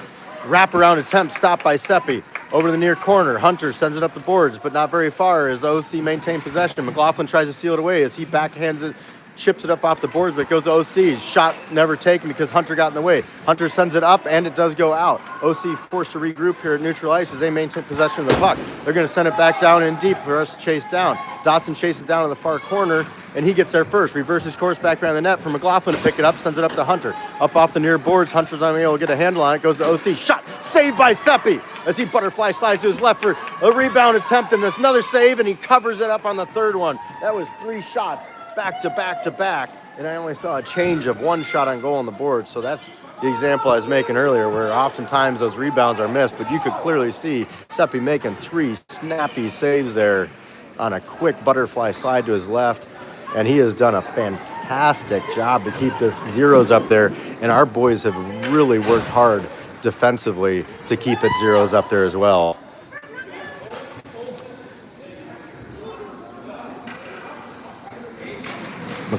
Wraparound attempt stopped by Seppi. Over to the near corner. Hunter sends it up the boards, but not very far as OC maintain possession. McLaughlin tries to steal it away as he backhands it, chips it up off the boards, but it goes to OC. Shot never taken because Hunter got in the way. Hunter sends it up, and it does go out. OC forced to regroup here at neutral ice as they maintain possession of the puck. They're going to send it back down in deep for us to chase down. Dotson chases down in the far corner, and he gets there first. Reverses course back behind the net for McLaughlin to pick it up, sends it up to Hunter. Up off the near boards, Hunter's unable to get a handle on it, goes to OC. Shot saved by Seppi as he butterfly slides to his left for a rebound attempt, and there's another save, and he covers it up on the third one. That was 3 shots back to back to back, and I only saw a change of 1 shot on goal on the board. So that's the example I was making earlier, where oftentimes those rebounds are missed, but you could clearly see Seppi making 3 snappy saves there on a quick butterfly slide to his left, and he has done a fantastic job to keep this zeros up there, and our boys have really worked hard defensively to keep it zeros up there as well.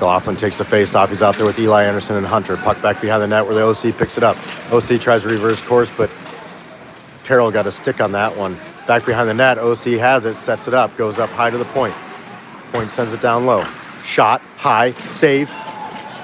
McLaughlin takes the face off. He's out there with Eli Anderson and Hunter. Puck back behind the net where the OC picks it up. OC tries to reverse course, but Carroll got a stick on that one. Back behind the net, OC has it, sets it up, goes up high to the point. Point sends it down low. Shot, high, saved,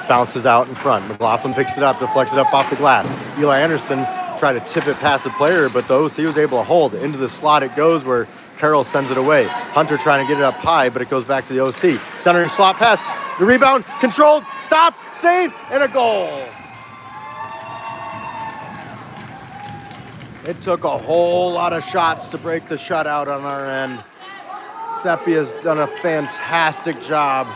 bounces out in front. McLaughlin picks it up, deflects it up off the glass. Eli Anderson tried to tip it past the player, but the OC was able to hold. Into the slot it goes where Carroll sends it away. Hunter trying to get it up high, but it goes back to the OC. Centering slot pass. The rebound, controlled, stop, save, and a goal. It took a whole lot of shots to break the shutout on our end. Seppi has done a fantastic job.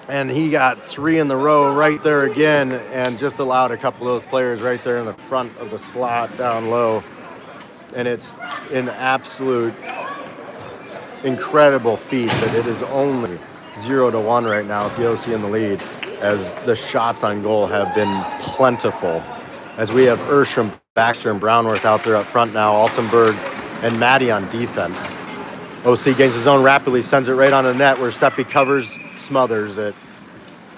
And he got 3 in the row right there again and just allowed a couple of those players right there in the front of the slot down low. And it's an absolute incredible feat that it is only 0-1 right now with the OC in the lead, as the shots on goal have been plentiful. As we have Ersham, Baxter, and Brownworth out there up front now, Altenberg and Maddie on defense. OC gains his own rapidly, sends it right on the net where Seppi covers, smothers it,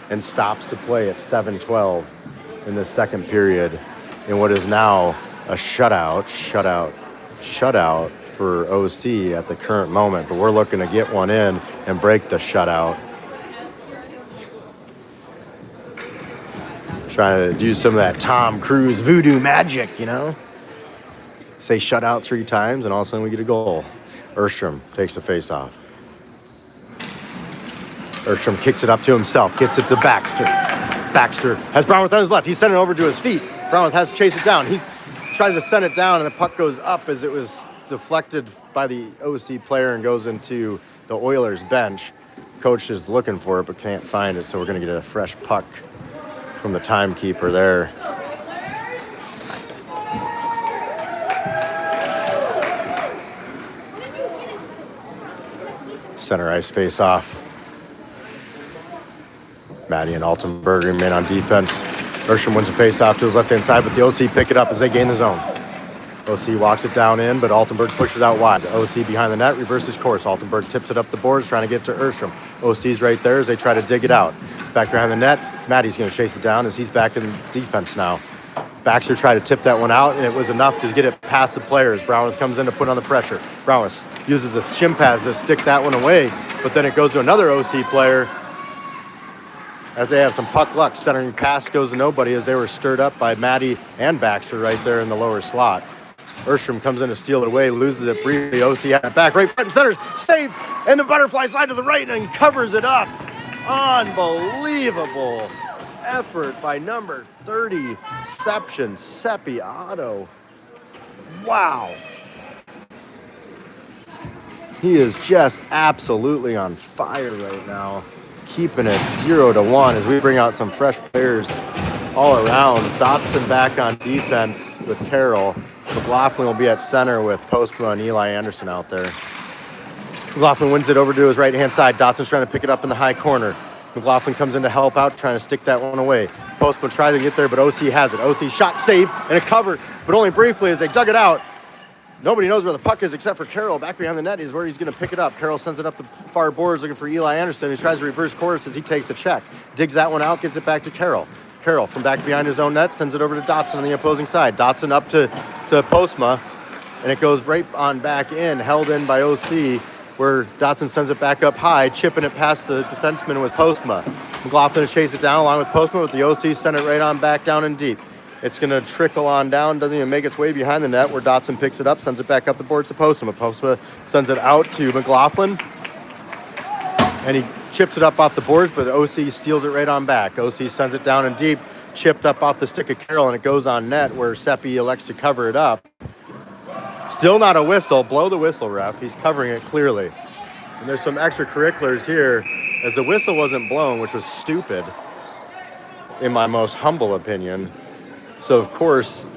and stops the play at 7-12 in the second period in what is now a shutout for OC at the current moment. But we're looking to get one in and break the shutout. Trying to do some of that Tom Cruise voodoo magic, you know? Say shutout 3 times and all of a sudden we get a goal. Erstrom takes the face off. Erstrom kicks it up to himself, gets it to Baxter. Baxter has Brownworth on his left. He's sending it over to his feet. Brownworth has to chase it down. He tries to send it down, and the puck goes up as it was deflected by the OC player and goes into the Oilers bench. Coach is looking for it but can't find it, so we're going to get a fresh puck from the timekeeper there. Center ice face off. Maddie and Altenberg remain on defense. Ersham wins the face off to his left-hand side, but the OC pick it up as they gain the zone. OC walks it down in, but Altenberg pushes out wide. The OC behind the net reverses course. Altenberg tips it up the boards, trying to get to Ersham. OC's right there as they try to dig it out. Back behind the net, Maddie's going to chase it down as he's back in defense now. Baxter tried to tip that one out, and it was enough to get it past the players. Brownworth comes in to put on the pressure. Brownworth uses a shin pass to stick that one away, but then it goes to another OC player as they have some puck luck. Centering pass goes to nobody as they were stirred up by Maddie and Baxter right there in the lower slot. Erstrom comes in to steal it away, loses it briefly. OC has it back, right front and center, save, and the butterfly slide to the right and covers it up. Unbelievable effort by number 30, Seppi Otto. Wow. He is just absolutely on fire right now, keeping it 0-1 as we bring out some fresh players all around. Dotson back on defense with Carroll. McLaughlin will be at center with Postma and Eli Anderson out there. McLaughlin wins it over to his right-hand side. Dotson's trying to pick it up in the high corner. McLaughlin comes in to help out, trying to stick that one away. Postma tries to get there, but OC has it. OC shot, save, and a cover, but only briefly as they dug it out. Nobody knows where the puck is except for Carroll. Back behind the net is where he's going to pick it up. Carroll sends it up the far boards looking for Eli Anderson. He tries to reverse course as he takes a check. Digs that one out, gets it back to Carroll. Carroll from back behind his own net sends it over to Dotson on the opposing side. Dotson up to Postma, and it goes right on back in, held in by OC, where Dotson sends it back up high, chipping it past the defenseman with Postma. McLaughlin has chased it down along with Postma, with the OC sent it right on back down and deep. It's going to trickle on down, doesn't even make its way behind the net, where Dotson picks it up, sends it back up the boards to Postma. Postma sends it out to McLaughlin, and he chips it up off the boards, but the OC steals it right on back. OC sends it down and deep, chipped up off the stick of Carroll, and it goes on net where Seppi elects to cover it up. Still not a whistle. Blow the whistle, ref. He's covering it clearly. And there's some extracurriculars here, as the whistle wasn't blown, which was stupid, in my most humble opinion. So, of course,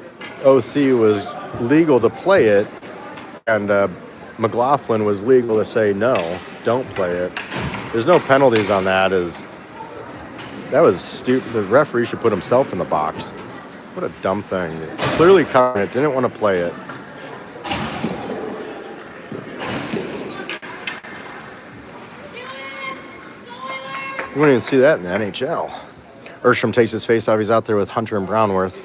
OC was legal to play it, and McLaughlin was legal to say, no, don't play it. There's no penalties on that. That was stupid. The referee should put himself in the box. What a dumb thing. Clearly covering it, didn't want to play it. You wouldn't even see that in the NHL. Erstrom takes his face off. He's out there with Hunter and Brownworth.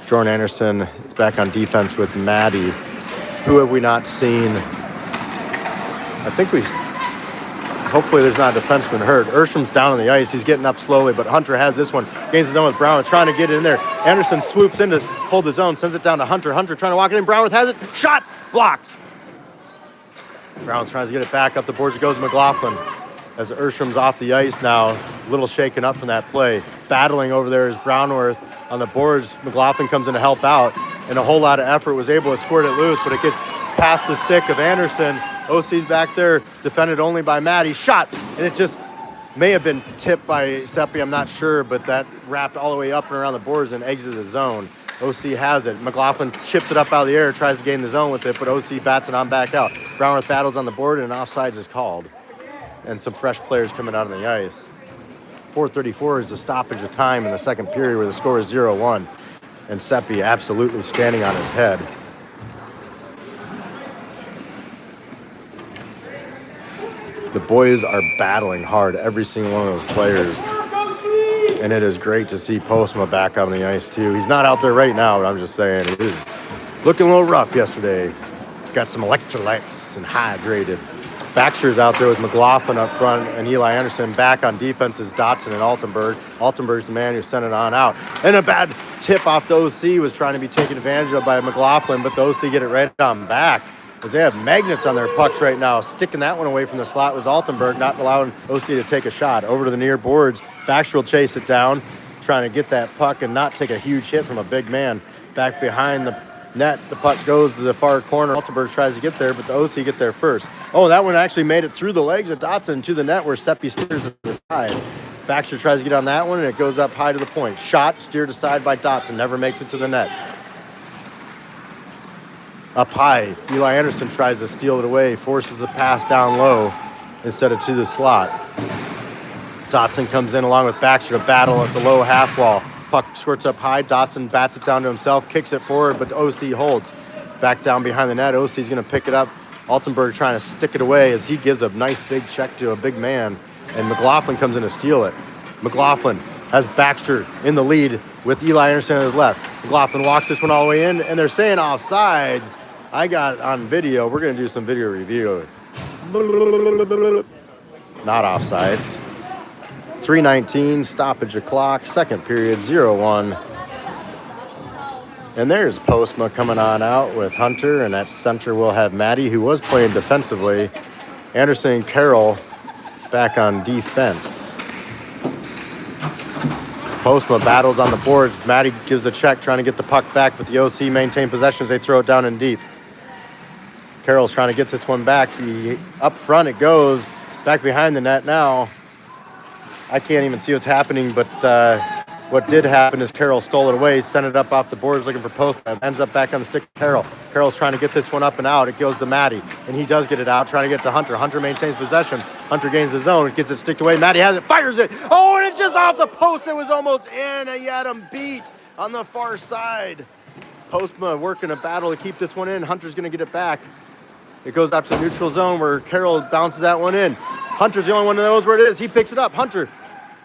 Jordan Anderson is back on defense with Maddie. Who have we not seen? I think hopefully there's not a defenseman hurt. Erstrom's down on the ice. He's getting up slowly, but Hunter has this one. Gains his own with Brownworth, trying to get it in there. Anderson swoops in to hold his own, sends it down to Hunter. Hunter trying to walk it in. Brownworth has it. Shot! Blocked. Brownworth tries to get it back up the boards. It goes to McLaughlin. As Erstrom's off the ice now, a little shaken up from that play. Battling over there is Brownworth on the boards. McLaughlin comes in to help out, and a whole lot of effort was able to squirt it loose, but it gets past the stick of Anderson. OC's back there, defended only by Maddie. Shot, and it just may have been tipped by Seppi, I'm not sure, but that wrapped all the way up and around the boards and exited the zone. OC has it. McLaughlin chips it up out of the air, tries to gain the zone with it, but OC bats it on back out. Brownworth battles on the board, and offsides is called. And some fresh players coming out on the ice. 4:34 is the stoppage of time in the second period where the score is 0-1. And Seppi absolutely standing on his head. The boys are battling hard, every single one of those players. And it is great to see Postma back on the ice too. He's not out there right now, but I'm just saying, he was looking a little rough yesterday. Got some electrolytes and hydrated. Baxter's out there with McLaughlin up front, and Eli Anderson back on defense is Dotson and Altenberg. Altenberg's the man who sent it on out. And a bad tip off the OC was trying to be taken advantage of by McLaughlin, but the OC get it right on back. As they have magnets on their pucks right now. Sticking that one away from the slot was Altenberg, not allowing OC to take a shot. Over to the near boards. Baxter will chase it down, trying to get that puck and not take a huge hit from a big man. Back behind the net, the puck goes to the far corner. Altenberg tries to get there, but the OC get there first. Oh, that one actually made it through the legs of Dotson to the net where Seppi steers to the side. Baxter tries to get on that one, and it goes up high to the point. Shot, steered aside by Dotson, never makes it to the net. Up high, Eli Anderson tries to steal it away, forces a pass down low instead of to the slot. Dotson comes in along with Baxter to battle at the low half wall. Puck squirts up high. Dotson bats it down to himself, kicks it forward, but OC holds. Back down behind the net. OC's going to pick it up. Altenberg trying to stick it away as he gives a nice big check to a big man, and McLaughlin comes in to steal it. McLaughlin has Baxter in the lead with Eli Anderson on his left. McLaughlin walks this one all the way in, and they're saying offsides. I got it on video. We're going to do some video review. Not offsides. 3:19, stoppage of clock, second period, 0-1. And there's Postma coming on out with Hunter, and at center we'll have Maddie, who was playing defensively. Anderson and Carroll back on defense. Postma battles on the boards. Maddie gives a check, trying to get the puck back, but the OC maintain possession as they throw it down in deep. Carroll's trying to get this one back. Up front it goes, back behind the net now. I can't even see what's happening, but what did happen is Carroll stole it away, sent it up off the boards looking for Postma. Ends up back on the stick to Carroll. Carroll's trying to get this one up and out. It goes to Maddie, and he does get it out, trying to get to Hunter. Hunter maintains possession. Hunter gains his own, gets it sticked away. Maddie has it, fires it. Oh, and it's just off the post. It was almost in, and he had him beat on the far side. Postma working a battle to keep this one in. Hunter's going to get it back. It goes out to the neutral zone where Carroll bounces that one in. Hunter's the only one that knows where it is. He picks it up. Hunter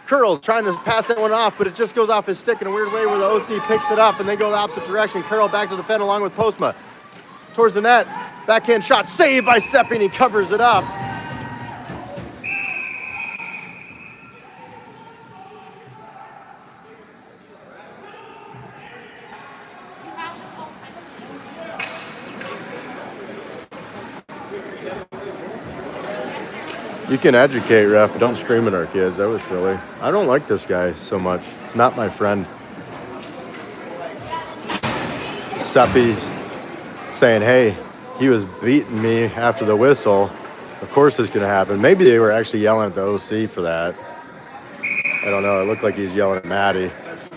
Curl's trying to pass that one off, but it just goes off his stick in a weird way where the OC picks it up and they go the opposite direction. Carroll back to defend along with Postma. Towards the net. Backhand shot saved by Seppi, and he covers it up. You can educate, ref, but don't scream at our kids. That was silly. I don't like this guy so much. He's not my friend. Seppi's saying, hey, he was beating me after the whistle. Of course it's going to happen. Maybe they were actually yelling at the OC for that. I don't know. It looked like he was yelling at Maddie.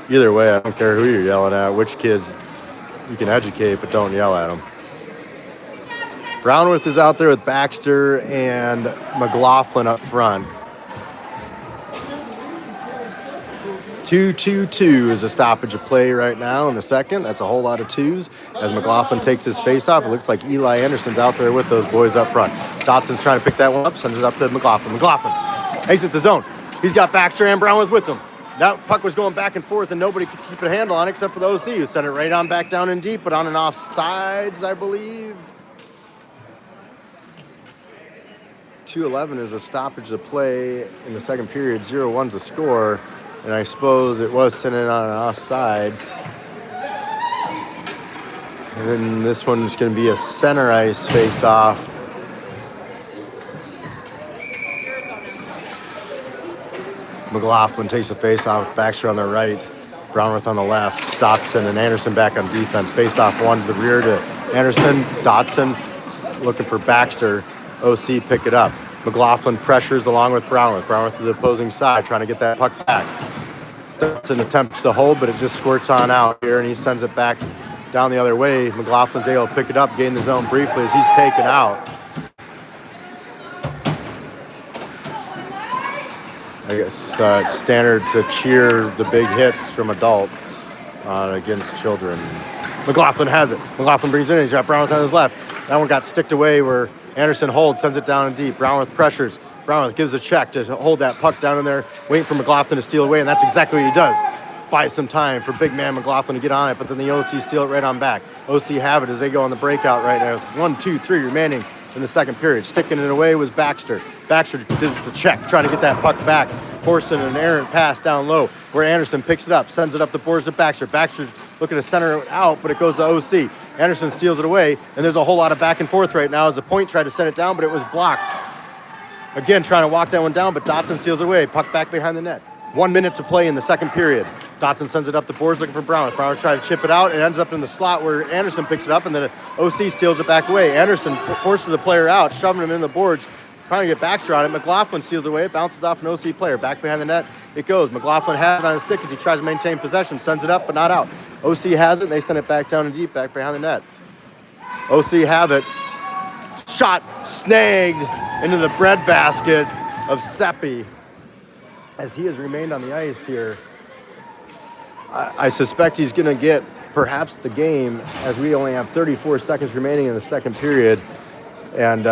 Either way, I don't care who you're yelling at, which kids. You can educate, but don't yell at them. Brownworth is out there with Baxter and McLaughlin up front. 2-2-2 is a stoppage of play right now in the second. That's a whole lot of twos. As McLaughlin takes his face off, it looks like Eli Anderson's out there with those boys up front. Dotson's trying to pick that one up, sends it up to McLaughlin. McLaughlin exits the zone. He's got Baxter and Brownworth with him. That puck was going back and forth, and nobody could keep a handle on it except for the OC, who sent it right on back down in deep, but on and off sides, I believe. 2:11 is a stoppage of play in the second period. 0-1's a score, and I suppose it was sent in on and off sides. And then this one's going to be a center ice face-off. McLaughlin takes the face-off with Baxter on the right, Brownworth on the left, Dotson and Anderson back on defense. Face-off one to the rear to Anderson. Dotson looking for Baxter. OC pick it up. McLaughlin pressures along with Brownworth. Brownworth to the opposing side, trying to get that puck back. Dotson attempts to hold, but it just squirts on out here, and he sends it back down the other way. McLaughlin's able to pick it up, gain the zone briefly as he's taken out. I guess it's standard to cheer the big hits from adults against children. McLaughlin has it. McLaughlin brings it in. He's got Brownworth on his left. That one got sticked away where Anderson holds, sends it down in deep. Brownworth pressures. Brownworth gives a check to hold that puck down in there, waiting for McLaughlin to steal away, and that's exactly what he does. Buys some time for big man McLaughlin to get on it, but then the OC steal it right on back. OC have it as they go on the breakout right now. 1, 2, 3 remaining in the second period. Sticking it away was Baxter. Baxter did the check, trying to get that puck back, forcing an errant pass down low where Anderson picks it up, sends it up the boards to Baxter. Baxter's looking to center it out, but it goes to OC. Anderson steals it away, and there's a whole lot of back and forth right now as the point tried to send it down, but it was blocked. Again, trying to walk that one down, but Dotson steals it away. Puck back behind the net. 1 minute to play in the second period. Dotson sends it up the boards looking for Brownworth. Brownworth trying to chip it out. It ends up in the slot where Anderson picks it up, and then OC steals it back away. Anderson forces the player out, shoving him in the boards, trying to get Baxter on it. McLaughlin steals it away. It bounces off an OC player. Back behind the net it goes. McLaughlin has it on his stick as he tries to maintain possession. Sends it up, but not out. OC has it, and they send it back down and deep, back behind the net. OC have it. Shot snagged into the breadbasket of Seppi as he has remained on the ice here. I suspect he's going to get perhaps the game as we only have 34 seconds remaining in the second period. And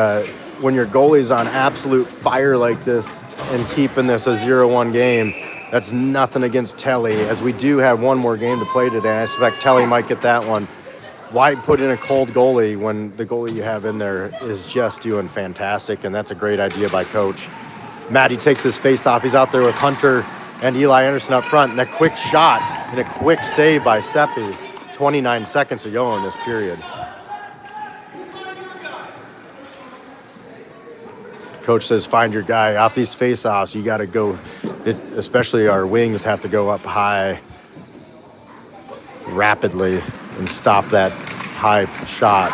when your goalie's on absolute fire like this and keeping this a 0-1 game, that's nothing against Telly, as we do have one more game to play today. I suspect Telly might get that one. Why put in a cold goalie when the goalie you have in there is just doing fantastic, and that's a great idea by Coach. Matty takes his face off. He's out there with Hunter and Eli Anderson up front, and a quick shot and a quick save by Seppi. 29 seconds to go in this period. Coach says, find your guy. Off these face-offs, you got to go, especially our wings have to go up high rapidly and stop that high shot.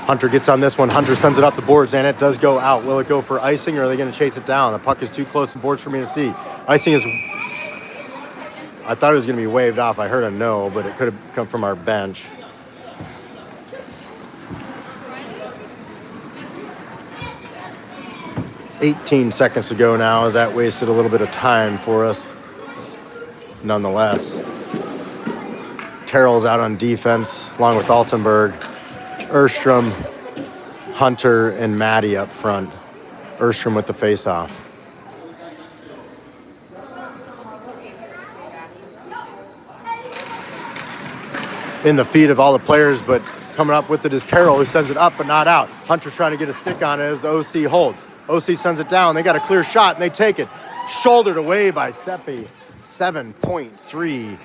Hunter gets on this one. Hunter sends it up the boards, and it does go out. Will it go for icing, or are they going to chase it down? The puck is too close to the boards for me to see. Icing is... I thought it was going to be waved off. I heard a no, but it could have come from our bench. $18 seconds to go now, as that wasted a little bit of time for us. Nonetheless, Carroll's out on defense, along with Altenberg, Erstrom, Hunter, and Matty up front. Erstrom with the face-off. In the feet of all the players, but coming up with it is Carroll, who sends it up but not out. Hunter's trying to get a stick on it as the OC holds. OC sends it down. They got a clear shot, and they take it. Shouldered away by Seppi. 7.3.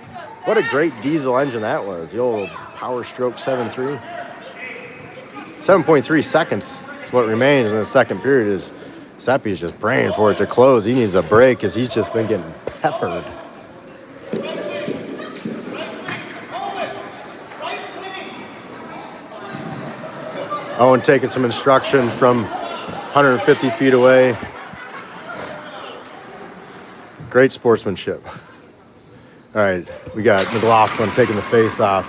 What a great diesel engine that was. The old Power Stroke 7.3. 7.3 seconds is what remains in the second period. Is Seppi's just praying for it to close. He needs a break as he's just been getting peppered. Owen taking some instruction from 150 feet away. Great sportsmanship. All right, we got McLaughlin taking the face off,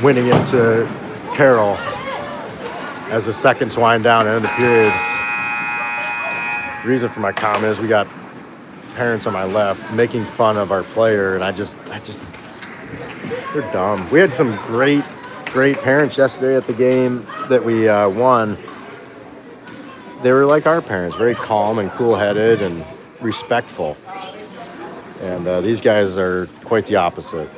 winning it to Carroll as the seconds wind down and end the period. Reason for my comment is we got parents on my left making fun of our player, and I just, they're dumb. We had some great parents yesterday at the game that we won. They were like our parents, very calm and cool-headed, and respectful. And these guys are quite the opposite.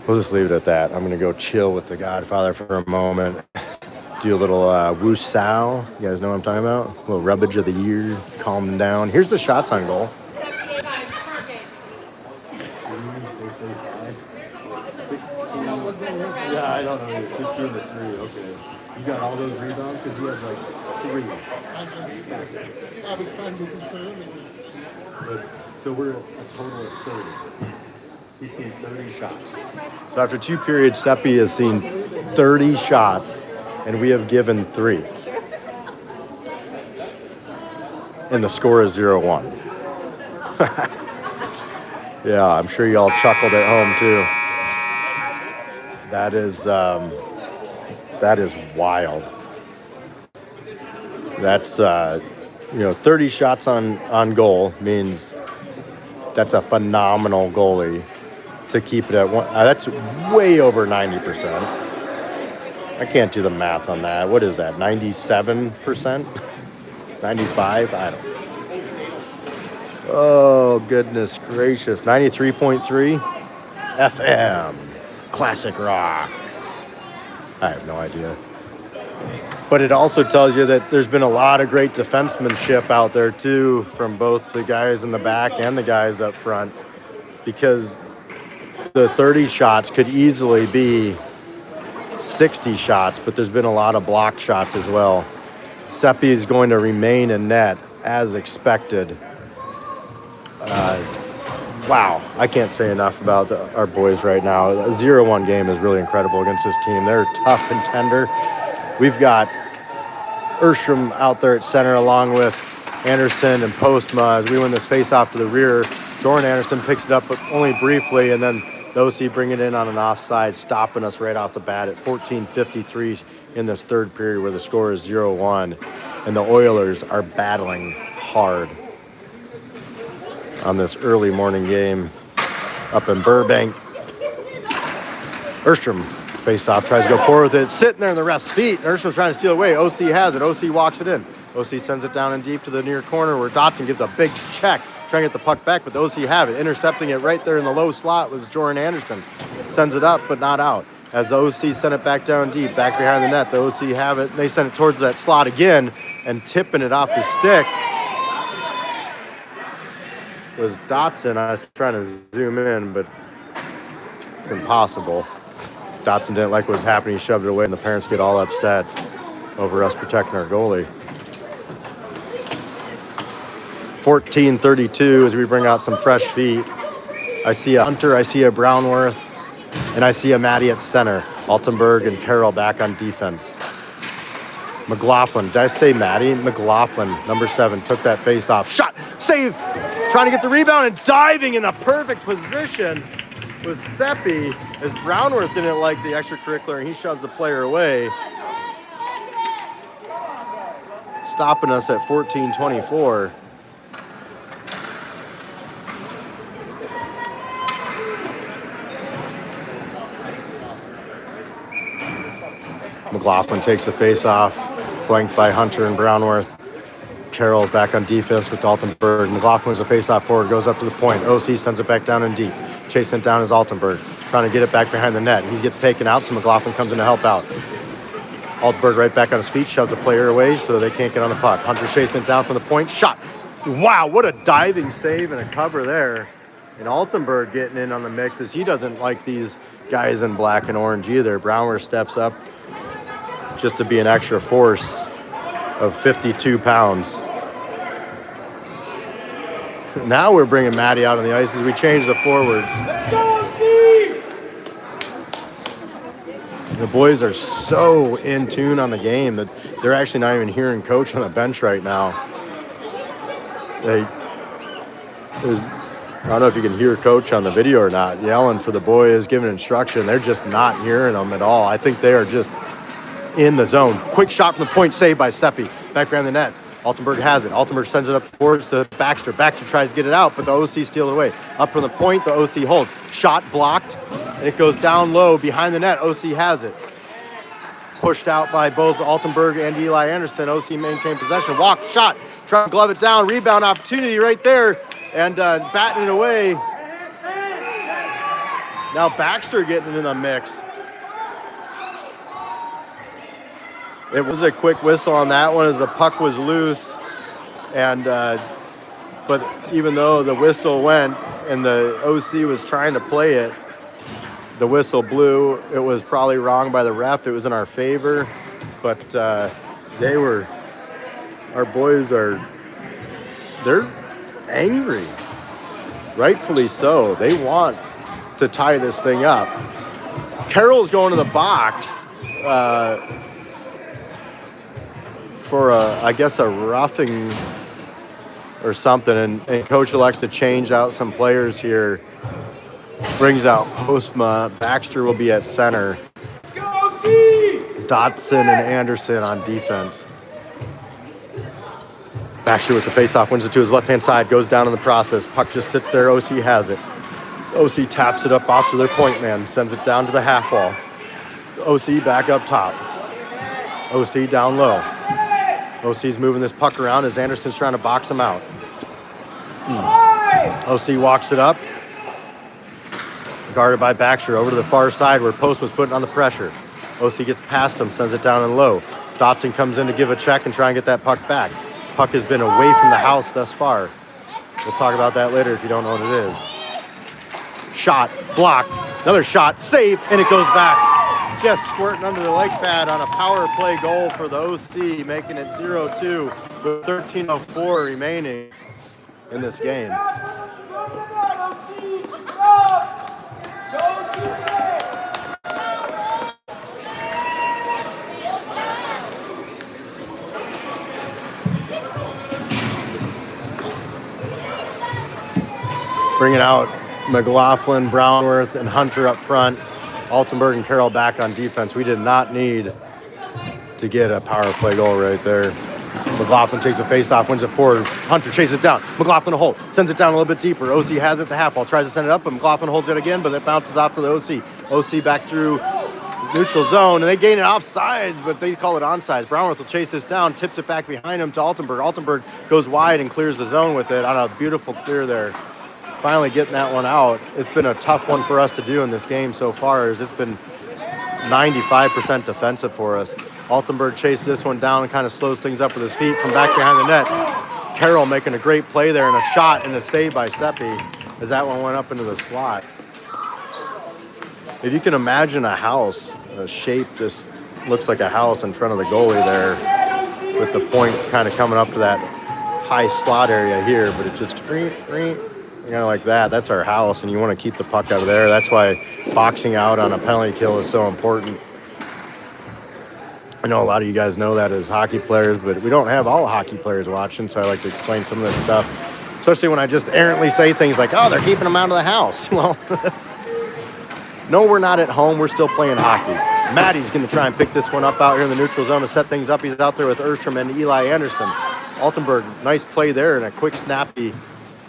We'll just leave it at that. I'm going to go chill with the Godfather for a moment. Do a little woo sow. You guys know what I'm talking about? A little rubbage of the year. Calm them down. Here's the shots on goal. They say 5. 16. Yeah, I don't know. 16 to 3. Okay. You got all those rebounds? Because you had like 3. I was trying to be conservative. So we're at a total of 30. He's seen 30 shots. So after 2 periods, Seppi has seen 30 shots, and we have given 3. And the score is 0-1. Yeah, I'm sure you all chuckled at home too. That is wild. That's 30 shots on goal means that's a phenomenal goalie to keep it at one. That's way over 90%. I can't do the math on that. What is that? 97%? 95? I don't know. Oh, goodness gracious. 93.3 FM. Classic rock. I have no idea. But it also tells you that there's been a lot of great defensemanship out there too, from both the guys in the back and the guys up front, because the 30 shots could easily be 60 shots, but there's been a lot of block shots as well. Seppi is going to remain in net as expected. Wow, I can't say enough about our boys right now. A 0-1 game is really incredible against this team. They're a tough contender. We've got Erstrom out there at center along with Anderson and Postma as we win this face-off to the rear. Jordan Anderson picks it up, but only briefly, and then the OC bring it in on an offside, stopping us right off the bat at 14:53 in this third period where the score is 0-1. And the Oilers are battling hard on this early morning game up in Burbank. Erstrom face-off, tries to go forward with it, sitting there in the ref's feet. Erstrom's trying to steal it away. OC has it. OC walks it in. OC sends it down and deep to the near corner where Dotson gives a big check, trying to get the puck back, but the OC have it. Intercepting it right there in the low slot was Jordan Anderson. Sends it up, but not out. As the OC sent it back down deep, back behind the net, the OC have it. They send it towards that slot again, and tipping it off the stick was Dotson. I was trying to zoom in, but it's impossible. Dotson didn't like what was happening. He shoved it away, and the parents get all upset over us protecting our goalie. 14:32 as we bring out some fresh feet. I see a Hunter, I see a Brownworth, and I see a Maddie at center. Altenberg and Carroll back on defense. McLaughlin, did I say Maddie? McLaughlin, number 7, took that face off. Shot, save, trying to get the rebound and diving in the perfect position was Seppi as Brownworth didn't like the extracurricular and he shoves the player away. Stopping us at 14:24. McLaughlin takes the face off, flanked by Hunter and Brownworth. Carroll back on defense with Altenberg. McLaughlin was a face-off forward, goes up to the point. OC sends it back down and deep. Chasing it down is Altenberg, trying to get it back behind the net. He gets taken out, so McLaughlin comes in to help out. Altenberg right back on his feet, shoves the player away so they can't get on the puck. Hunter chasing it down from the point. Shot. Wow, what a diving save and a cover there. And Altenberg getting in on the mix as he doesn't like these guys in black and orange either. Brownworth steps up just to be an extra force of 52 pounds. Now we're bringing Maddie out on the ice as we change the forwards. Let's go, OC! The boys are so in tune on the game that they're actually not even hearing coach on the bench right now. I don't know if you can hear coach on the video or not, yelling for the boys, giving instruction. They're just not hearing them at all. I think they are just in the zone. Quick shot from the point, saved by Seppi. Back behind the net. Altenberg has it. Altenberg sends it up towards to Baxter. Baxter tries to get it out, but the OC steals it away. Up from the point, the OC holds. Shot blocked, and it goes down low behind the net. OC has it. pushed out by both Altenberg and Eli Anderson. OC maintained possession. Walk, shot, try to glove it down. Rebound opportunity right there, and batting it away. Now Baxter getting in the mix. It was a quick whistle on that one as the puck was loose, and but even though the whistle went and the OC was trying to play it, the whistle blew. It was probably wrong by the ref. It was in our favor, but our boys they're angry, rightfully so. They want to tie this thing up. Carroll's going to the box for I guess a roughing or something, and coach elects to change out some players here. Brings out Postma. Baxter will be at center. Let's go, OC! Dotson and Anderson on defense. Baxter with the faceoff, wins it to his left-hand side, goes down in the process. Puck just sits there. OC has it. OC taps it up off to their point man, sends it down to the half wall. OC back up top. OC down low. OC's moving this puck around as Anderson's trying to box him out. OC walks it up. Guarded by Baxter over to the far side where Post was putting on the pressure. OC gets past him, sends it down and low. Dotson comes in to give a check and try and get that puck back. Puck has been away from the house thus far. We'll talk about that later if you don't know what it is. Shot, blocked, another shot, save, and it goes back. Just squirting under the leg pad on a power play goal for the OC, making it 0-2 with 13:04 remaining in this game. Bringing out McLaughlin, Brownworth, and Hunter up front. Altenberg and Carroll back on defense. We did not need to get a power play goal right there. McLaughlin takes a face-off, wins it forward. Hunter chases it down. McLaughlin a hole. Sends it down a little bit deeper. OC has it at the half wall. Tries to send it up, but McLaughlin holds it again, but it bounces off to the OC. OC back through neutral zone, and they gain it off sides, but they call it onside. Brownworth will chase this down, tips it back behind him to Altenberg. Altenberg goes wide and clears the zone with it on a beautiful clear there. Finally getting that one out. It's been a tough one for us to do in this game so far, as it's been 95% defensive for us. Altenberg chases this one down and kind of slows things up with his feet from back behind the net. Carroll making a great play there and a shot and a save by Seppi as that one went up into the slot. If you can imagine a house, a shape, this looks like a house in front of the goalie there with the point kind of coming up to that high slot area here, but it just kind of like that. That's our house, and you want to keep the puck out of there. That's why boxing out on a penalty kill is so important. I know a lot of you guys know that as hockey players, but we don't have all hockey players watching, so I like to explain some of this stuff, especially when I just errantly say things like, oh, they're keeping them out of the house. Well, no, we're not at home. We're still playing hockey. Maddie's going to try and pick this one up out here in the neutral zone to set things up. He's out there with Erstrom and Eli Anderson. Altenberg, nice play there and a quick snappy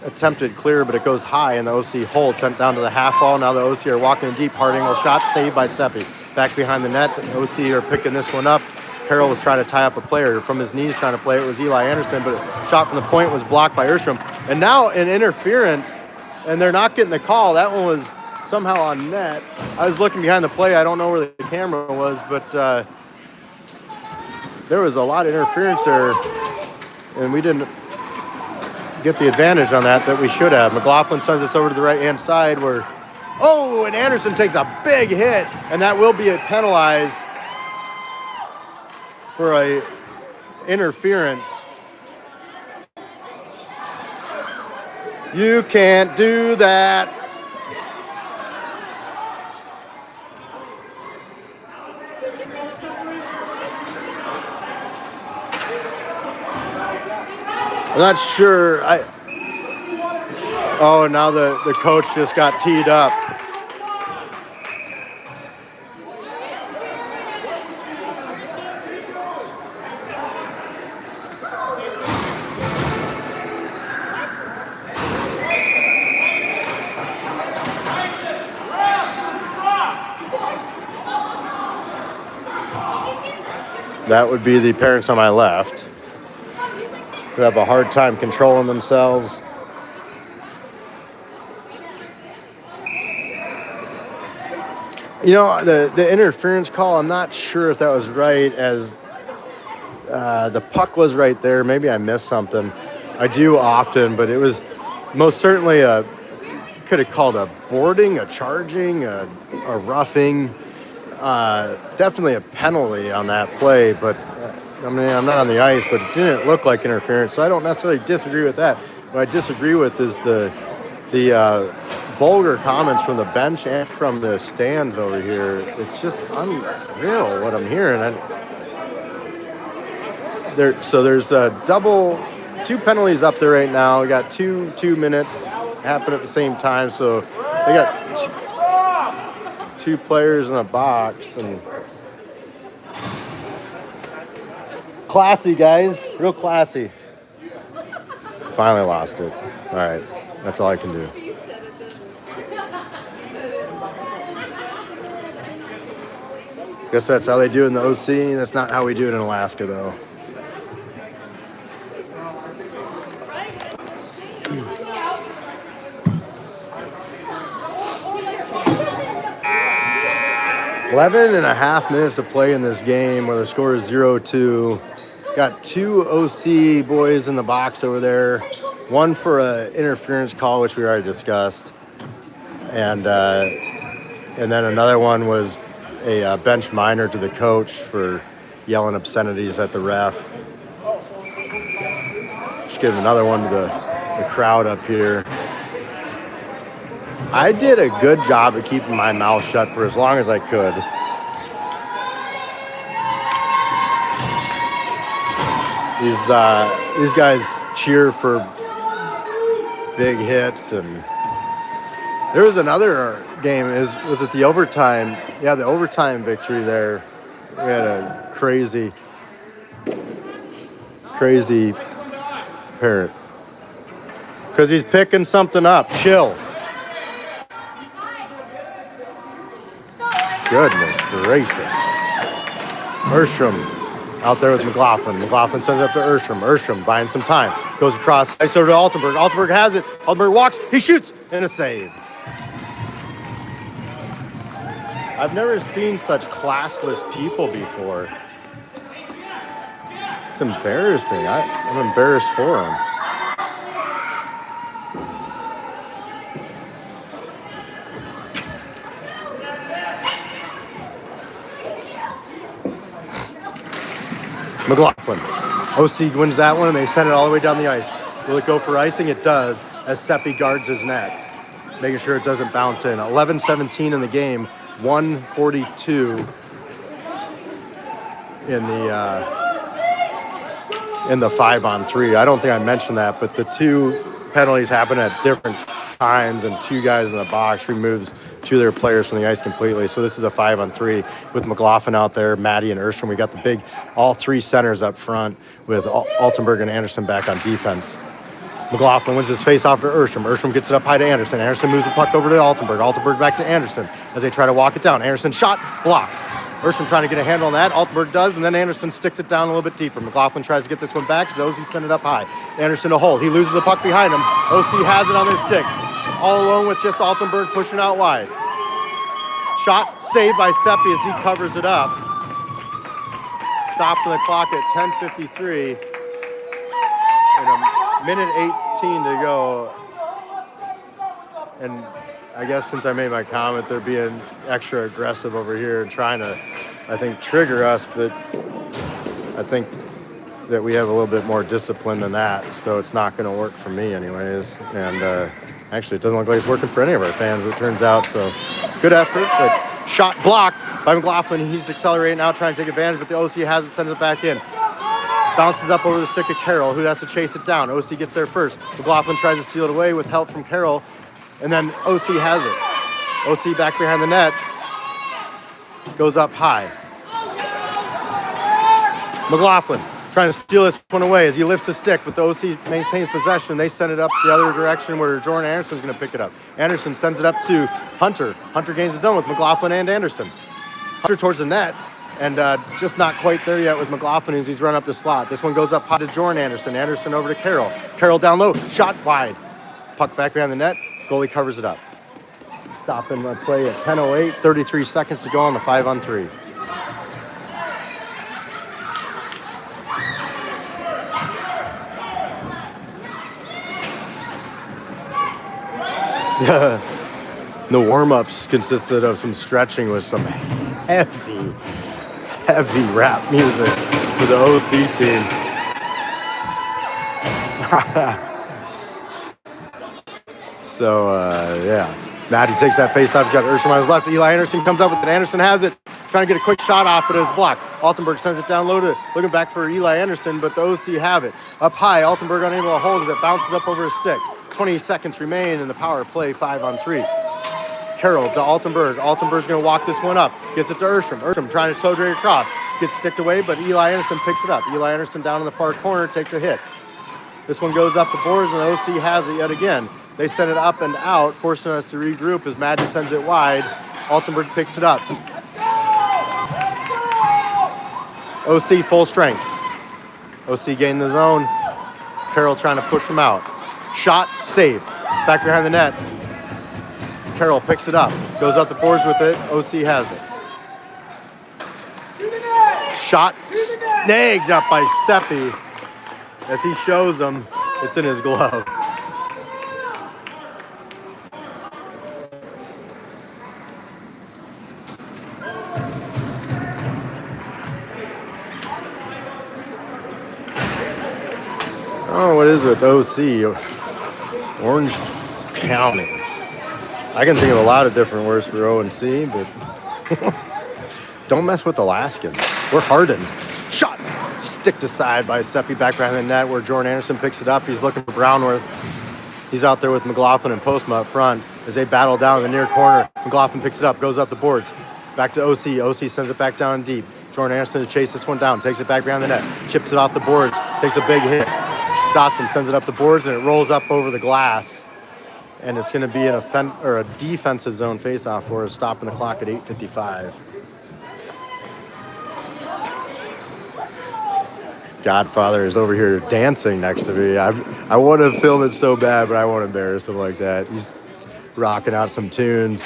attempted clear, but it goes high, and the OC hold sent down to the half wall. Now the OC are walking deep. Harding will shot, saved by Seppi. Back behind the net, the OC are picking this one up. Carroll was trying to tie up a player from his knees, trying to play it. It was Eli Anderson, but a shot from the point was blocked by Erstrom. And now an interference, and they're not getting the call. That one was somehow on net. I was looking behind the play. I don't know where the camera was, but there was a lot of interference there, and we didn't get the advantage on that we should have. McLaughlin sends us over to the right-hand side where, oh, and Anderson takes a big hit, and that will be penalized for a interference. You can't do that. I'm not sure. Oh, now the coach just got teed up. That would be the parents on my left, who have a hard time controlling themselves. You know, the interference call, I'm not sure if that was right, as the puck was right there. Maybe I missed something. I do often, but it was most certainly could have called a boarding, a charging, a roughing. Definitely a penalty on that play, but I mean, I'm not on the ice, but it didn't look like interference, so I don't necessarily disagree with that. What I disagree with is the vulgar comments from the bench and from the stands over here. It's just unreal what I'm hearing. So there's two penalties up there right now. We got two minutes happen at the same time, so they got two players in the box, and classy, guys, real classy. Finally lost it. All right, that's all I can do. Guess that's how they do it in the OC. That's not how we do it in Alaska, though. Eleven and a half minutes to play in this game, where the score is 0-2. Got two OC boys in the box over there. One for an interference call, which we already discussed, and then another one was a bench minor to the coach for yelling obscenities at the ref. Just give another one to the crowd up here. I did a good job of keeping my mouth shut for as long as I could. These guys cheer for big hits, and there was another game. Was it the overtime? Yeah, the overtime victory there. We had a crazy parent because he's picking something up. Chill. Goodness gracious. Erstrom out there with McLaughlin. McLaughlin sends it up to Erstrom. Erstrom buying some time. Goes across ice over to Altenberg. Altenberg has it. Altenberg walks. He shoots. And a save. I've never seen such classless people before. It's embarrassing. I'm embarrassed for him. McLaughlin. OC wins that one, and they send it all the way down the ice. Will it go for icing? It does, as Seppi guards his net, making sure it doesn't bounce in. 11-17 in the game, 1:42 in the 5-on-3. I don't think I mentioned that, but the two penalties happen at different times, and two guys in the box removes two of their players from the ice completely. So this is a 5-on-3 with McLaughlin out there, Maddie and Erstrom. We got the all three centers up front with Altenberg and Anderson back on defense. McLaughlin wins his face off to Erstrom. Erstrom gets it up high to Anderson. Anderson moves the puck over to Altenberg. Altenberg back to Anderson as they try to walk it down. Anderson shot, blocked. Erstrom trying to get a handle on that. Altenberg does, and then Anderson sticks it down a little bit deeper. McLaughlin tries to get this one back. OC sent it up high. Anderson to hold. He loses the puck behind him. OC has it on their stick. All alone with just Altenberg pushing out wide. Shot saved by Seppi as he covers it up. Stopping the clock at 10:53. And a minute 18 to go. And I guess since I made my comment, they're being extra aggressive over here and trying to, I think, trigger us. But I think that we have a little bit more discipline than that. So it's not going to work for me anyways. And actually, it doesn't look like it's working for any of our fans, it turns out. So good effort, but shot blocked by McLaughlin. He's accelerating now, trying to take advantage, but the OC has it, sends it back in. Bounces up over the stick of Carroll, who has to chase it down. OC gets there first. McLaughlin tries to steal it away with help from Carroll, and then OC has it. OC back behind the net. Goes up high. McLaughlin trying to steal this one away as he lifts his stick, but the OC maintains possession. They send it up the other direction where Jordan Anderson's going to pick it up. Anderson sends it up to Hunter. Hunter gains his own with McLaughlin and Anderson. Hunter towards the net. And just not quite there yet with McLaughlin as he's run up the slot. This one goes up high to Jordan Anderson. Anderson over to Carroll. Carroll down low, shot wide. Puck back behind the net, goalie covers it up. Stopping the play at 10:08, 33 seconds to go on the 5-on-3. The warm-ups consisted of some stretching with some heavy rap music for the OC team. So, yeah. Maddie takes that faceoff. He's got Ursham on his left. Eli Anderson comes up with it. Anderson has it. Trying to get a quick shot off, but it's blocked. Altenberg sends it down low to looking back for Eli Anderson, but the OC have it. Up high, Altenberg unable to hold it. It bounces up over his stick. 20 seconds remain in the power play 5-on-3. Carroll to Altenberg. Altenberg's going to walk this one up. Gets it to Ursham. Ursham trying to show drag across. Gets sticked away, but Eli Anderson picks it up. Eli Anderson down in the far corner takes a hit. This one goes up the boards, and OC has it yet again. They send it up and out, forcing us to regroup as Maddie sends it wide. Altenberg picks it up. OC full strength. OC gained the zone. Carroll trying to push him out. Shot, saved. Back behind the net. Carroll picks it up. Goes up the boards with it. OC has it. Shot, snagged up by Seppi. As he shows him, it's in his glove. Oh, what is it? OC, Orange County. I can think of a lot of different words for O and C, but don't mess with Alaskans. We're hardened. Shot, sticked aside by Seppi back behind the net where Jordan Anderson picks it up. He's looking for Brownworth. He's out there with McLaughlin and Postma up front as they battle down in the near corner. McLaughlin picks it up, goes up the boards. Back to OC. OC sends it back down deep. Jordan Anderson to chase this one down, takes it back behind the net, chips it off the boards, takes a big hit. Dotson sends it up the boards and it rolls up over the glass. And it's going to be a defensive zone faceoff for us, stopping the clock at 8:55. Godfather is over here dancing next to me. I want to film it so bad, but I won't embarrass him like that. He's rocking out some tunes.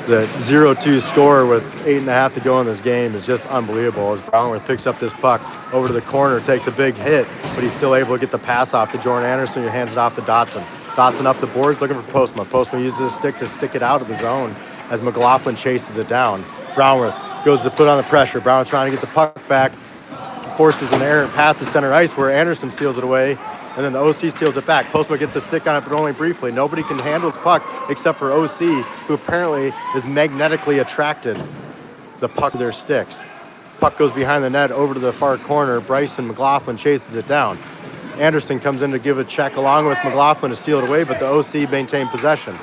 The 0-2 score with 8.5 to go in this game is just unbelievable as Brownworth picks up this puck over to the corner, takes a big hit, but he's still able to get the pass off to Jordan Anderson, who hands it off to Dotson. Dotson up the boards looking for Postma. Postma uses his stick to stick it out of the zone as McLaughlin chases it down. Brownworth goes to put on the pressure. Brown trying to get the puck back, forces an errant pass to center ice where Anderson steals it away, and then the OC steals it back. Postma gets a stick on it, but only briefly. Nobody can handle his puck except for OC, who apparently is magnetically attracted the puck to their sticks. Puck goes behind the net over to the far corner. Bryson McLaughlin chases it down. Anderson comes in to give a check along with McLaughlin to steal it away, but the OC maintain possession.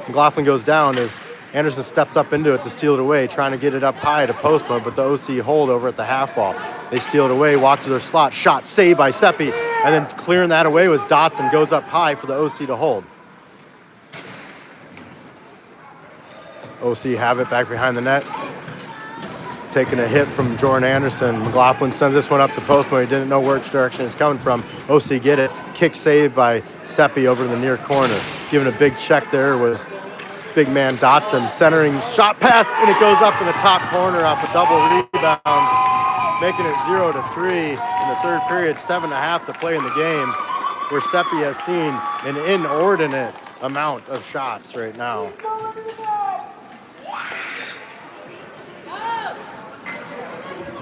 McLaughlin goes down as Anderson steps up into it to steal it away, trying to get it up high to Postma, but the OC hold over at the half wall. They steal it away, walk to their slot, shot, saved by Seppi, and then clearing that away was Dotson, goes up high for the OC to hold. OC have it back behind the net. Taking a hit from Jordan Anderson. McLaughlin sends this one up to Postma. He didn't know which direction it's coming from. OC get it. Kick saved by Seppi over in the near corner. Giving a big check there was big man Dotson. Centering shot pass, and it goes up in the top corner off a double rebound, making it 0-3 in the third period. 7.5 to play in the game, where Seppi has seen an inordinate amount of shots right now.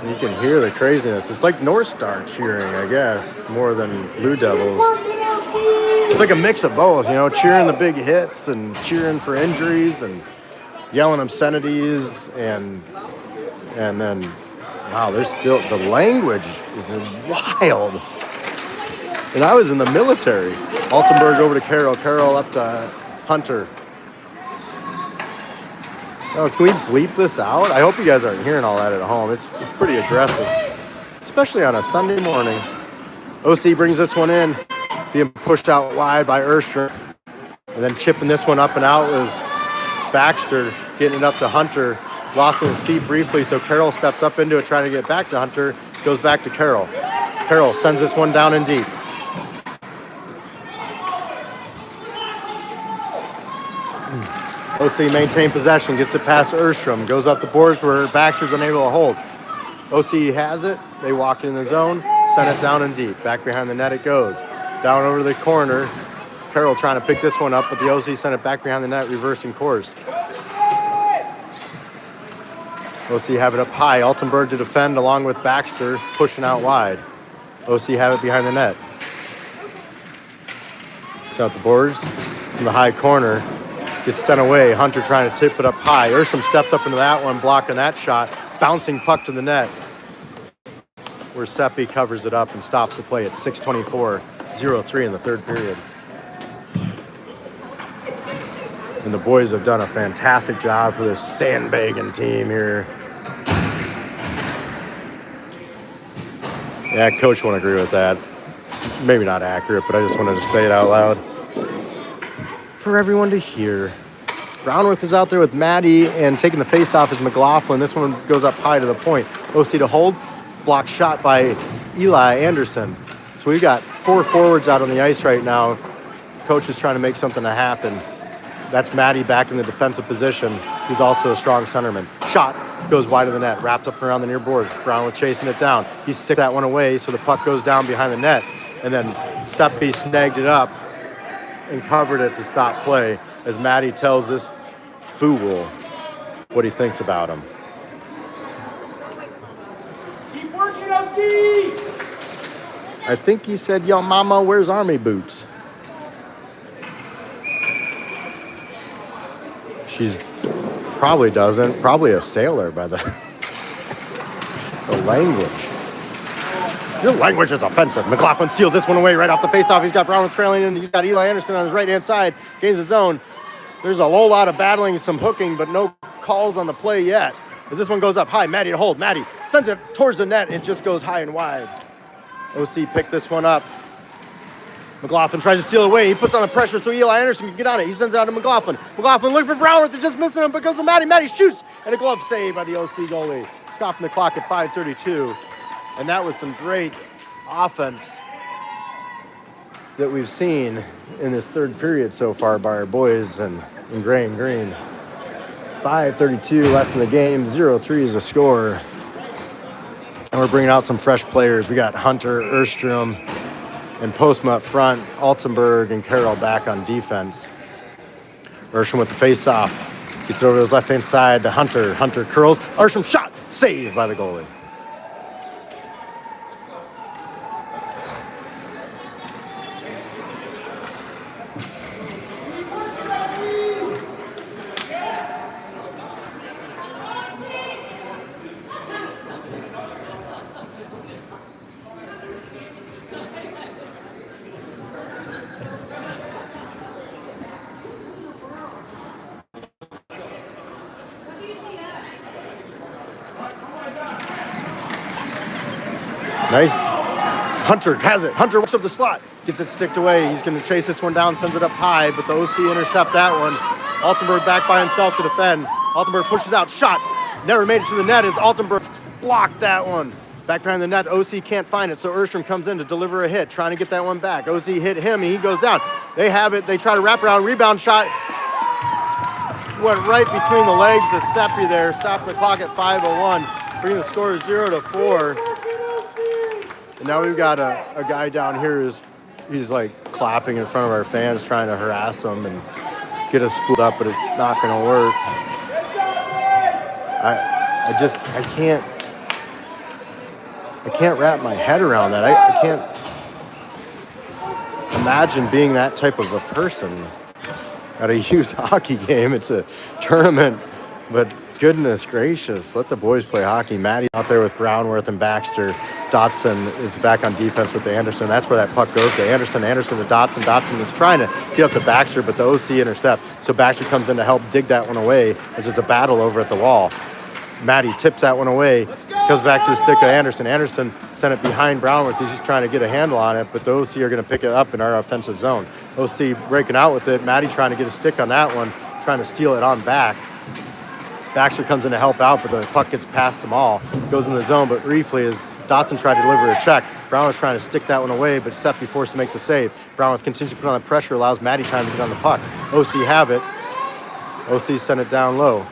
You can hear the craziness. It's like North Star cheering, I guess, more than Blue Devils. It's like a mix of both, you know, cheering the big hits and cheering for injuries and yelling obscenities and then, wow, there's still, the language is wild. And I was in the military. Altenberg over to Carroll, Carroll up to Hunter. Oh, can we bleep this out? I hope you guys aren't hearing all that at home. It's pretty aggressive, especially on a Sunday morning. OC brings this one in, being pushed out wide by Erstrom. And then chipping this one up and out was Baxter, getting it up to Hunter. lost on his feet briefly, so Carroll steps up into it, trying to get back to Hunter. Goes back to Carroll. Carroll sends this one down and deep. OC maintain possession, gets it past Erstrom, goes up the boards where Baxter's unable to hold. OC has it, they walk in the zone, send it down and deep. Back behind the net it goes. Down over the corner. Carroll trying to pick this one up, but the OC sent it back behind the net, reversing course. OC have it up high. Altenberg to defend along with Baxter, pushing out wide. OC have it behind the net. It's out the boards from the high corner. Gets sent away. Hunter trying to tip it up high. Erstrom steps up into that one, blocking that shot. Bouncing puck to the net, where Seppi covers it up and stops the play at 6:24, 0-3 in the third period. And the boys have done a fantastic job for this sandbagging team here. Yeah, coach won't agree with that. Maybe not accurate, but I just wanted to say it out loud for everyone to hear. Brownworth is out there with Maddie, and taking the face-off is McLaughlin. This one goes up high to the point. OC to hold. Blocked shot by Eli Anderson. So we've got 4 forwards out on the ice right now. Coach is trying to make something to happen. That's Maddie back in the defensive position. He's also a strong centerman. Shot goes wide of the net, wrapped up around the near boards. Brownworth chasing it down. He sticked that one away, so the puck goes down behind the net. And then Seppi snagged it up and covered it to stop play, as Maddie tells this fool what he thinks about him. Keep working, OC! I think he said, "Yo, mama, where's army boots?" She's probably doesn't. Probably a sailor by the, the language. Your language is offensive. McLaughlin steals this one away right off the faceoff. He's got Brownworth trailing, and he's got Eli Anderson on his right-hand side. Gains the zone. There's a whole lot of battling, some hooking, but no calls on the play yet. As this one goes up high, Maddie to hold. Maddie sends it towards the net. It just goes high and wide. OC picked this one up. McLaughlin tries to steal it away. He puts on the pressure so Eli Anderson can get on it. He sends it out to McLaughlin. McLaughlin looking for Brownworth. It's just missing him, but goes to Maddie. Maddie shoots, and a glove save by the OC goalie. Stopping the clock at 5:32. And that was some great offense that we've seen in this third period so far by our boys in gray and green. 5:32 left in the game. 0-3 is the score. And we're bringing out some fresh players. We got Hunter, Erstrom, and Postma up front. Altenberg and Carroll back on defense. Erstrom with the face-off. Gets it over to his left-hand side to Hunter. Hunter curls. Erstrom shot. Saved by the goalie. Nice. Hunter has it. Hunter walks up the slot. Gets it sticked away. He's going to chase this one down, sends it up high, but the OC intercept that one. Altenberg back by himself to defend. Altenberg pushes out. Shot. Never made it to the net as Altenberg blocked that one. Back behind the net, OC can't find it, so Erstrom comes in to deliver a hit, trying to get that one back. OC hit him, and he goes down. They have it. They try to wrap around. Rebound shot. Went right between the legs of Seppi there. Stopped the clock at 5:01. Bringing the score 0-4. And now we've got a guy down here he's like clapping in front of our fans, trying to harass them and get us spooled up, but it's not going to work. I can't wrap my head around that. I can't imagine being that type of a person at a youth hockey game. It's a tournament, but goodness gracious, let the boys play hockey. Maddie out there with Brownworth and Baxter. Dotson is back on defense with Anderson. That's where that puck goes to Anderson. Anderson to Dotson. Dotson is trying to get up to Baxter, but the OC intercept. So Baxter comes in to help dig that one away as there's a battle over at the wall. Maddie tips that one away, comes back to the stick of Anderson. Anderson sent it behind Brownworth. He's just trying to get a handle on it, but the OC are going to pick it up in our offensive zone. OC breaking out with it. Maddie trying to get a stick on that one, trying to steal it on back. Baxter comes in to help out, but the puck gets past them all. Goes in the zone, but briefly as Dotson tried to deliver a check. Brown was trying to stick that one away, but Seppi forced to make the save. Brown continues to put on the pressure, allows Maddie time to get on the puck. OC have it. OC sent it down low.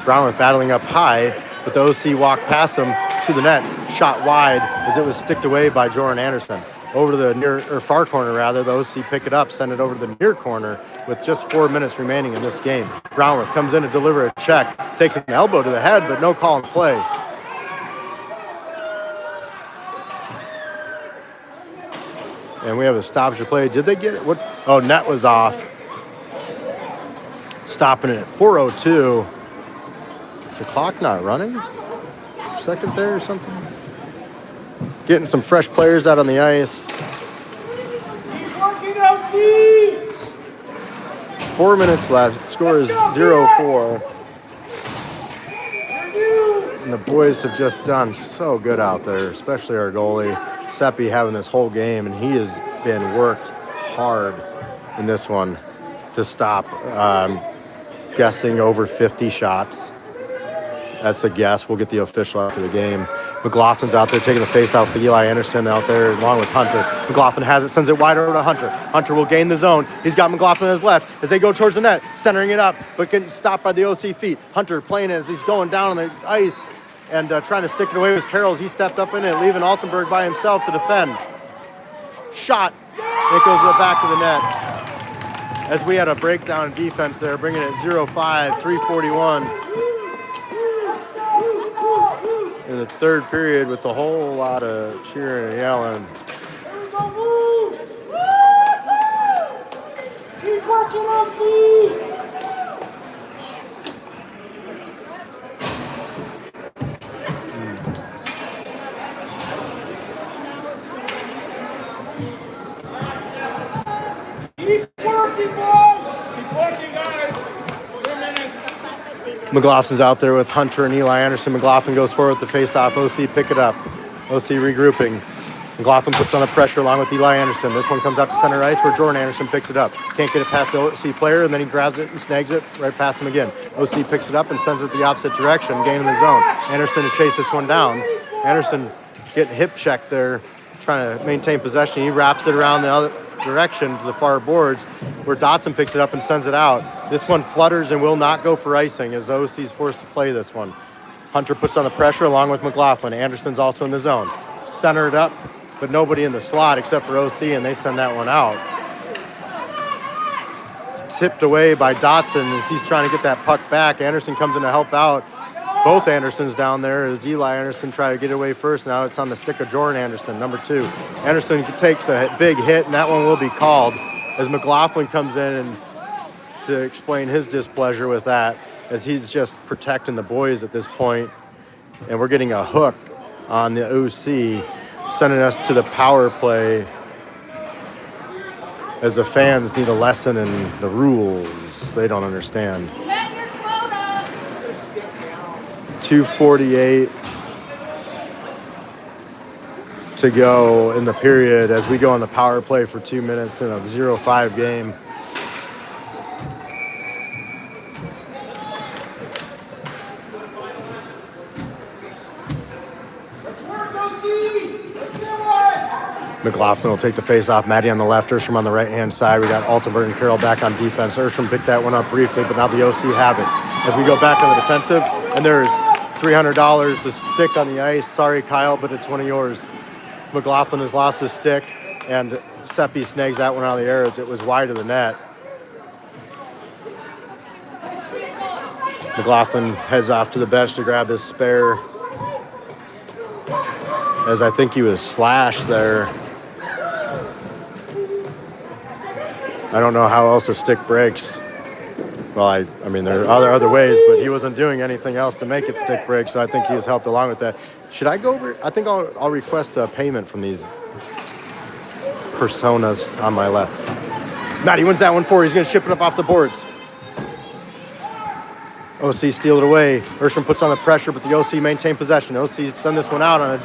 Brownworth battling up high, but the OC walked past him to the net, shot wide as it was sticked away by Jordan Anderson. Over to the far corner rather, the OC pick it up, send it over to the near corner with just 4 minutes remaining in this game. Brownworth comes in to deliver a check, takes an elbow to the head, but no call in play. And we have a stoppage of play. Did they get it? What? Oh, net was off. Stopping it at 4:02. Is the clock not running? Second there or something? Getting some fresh players out on the ice. 4 minutes left. Score is 0-4. And the boys have just done so good out there, especially our goalie. Seppi having this whole game, and he has been worked hard in this one to stop. Guessing over 50 shots. That's a guess. We'll get the official after the game. McLaughlin's out there taking the face-off with Eli Anderson out there along with Hunter. McLaughlin has it, sends it wide over to Hunter. Hunter will gain the zone. He's got McLaughlin on his left as they go towards the net, centering it up, but getting stopped by the OC feet. Hunter playing as he's going down on the ice and trying to stick it away with Carroll. He stepped up in it, leaving Altenberg by himself to defend. Shot. It goes to the back of the net. As we had a breakdown in defense there, bringing it 0-5, 3:41. In the third period with a whole lot of cheering and yelling. Keep working on feet. McLaughlin's out there with Hunter and Eli Anderson. McLaughlin goes forward with the face-off. OC pick it up. OC regrouping. McLaughlin puts on the pressure along with Eli Anderson. This one comes out to center ice where Jordan Anderson picks it up. Can't get it past the OC player, and then he grabs it and snags it right past him again. OC picks it up and sends it the opposite direction, gaining the zone. Anderson to chase this one down. Anderson getting hip checked there, trying to maintain possession. He wraps it around the other direction to the far boards where Dotson picks it up and sends it out. This one flutters and will not go for icing as OC's forced to play this one. Hunter puts on the pressure along with McLaughlin. Anderson's also in the zone. Center it up, but nobody in the slot except for OC, and they send that one out. It's tipped away by Dotson as he's trying to get that puck back. Anderson comes in to help out. Both Andersons down there as Eli Anderson tried to get away first. Now it's on the stick of Jordan Anderson, number 2. Anderson takes a big hit, and that one will be called as McLaughlin comes in and to explain his displeasure with that as he's just protecting the boys at this point. And we're getting a hook on the OC, sending us to the power play as the fans need a lesson in the rules they don't understand. 2:48 to go in the period as we go on the power play for 2 minutes in a 0-5 game. McLaughlin will take the face off. Maddie on the left, Erstrom on the right-hand side. We got Altenberg and Carroll back on defense. Erstrom picked that one up briefly, but now the OC have it. As we go back on the defensive, and there's $300 to stick on the ice. Sorry, Kyle, but it's one of yours. McLaughlin has lost his stick, and Seppi snags that one out of the air as it was wide of the net. McLaughlin heads off to the bench to grab his spare, as I think he was slashed there. I don't know how else a stick breaks. Well, I mean, there are other ways, but he wasn't doing anything else to make it stick break, so I think he was helped along with that. Should I go over? I think I'll request a payment from these personas on my left. Matty wins that one for. He's going to ship it up off the boards. OC steal it away. Erstrom puts on the pressure, but the OC maintain possession. OC send this one out on a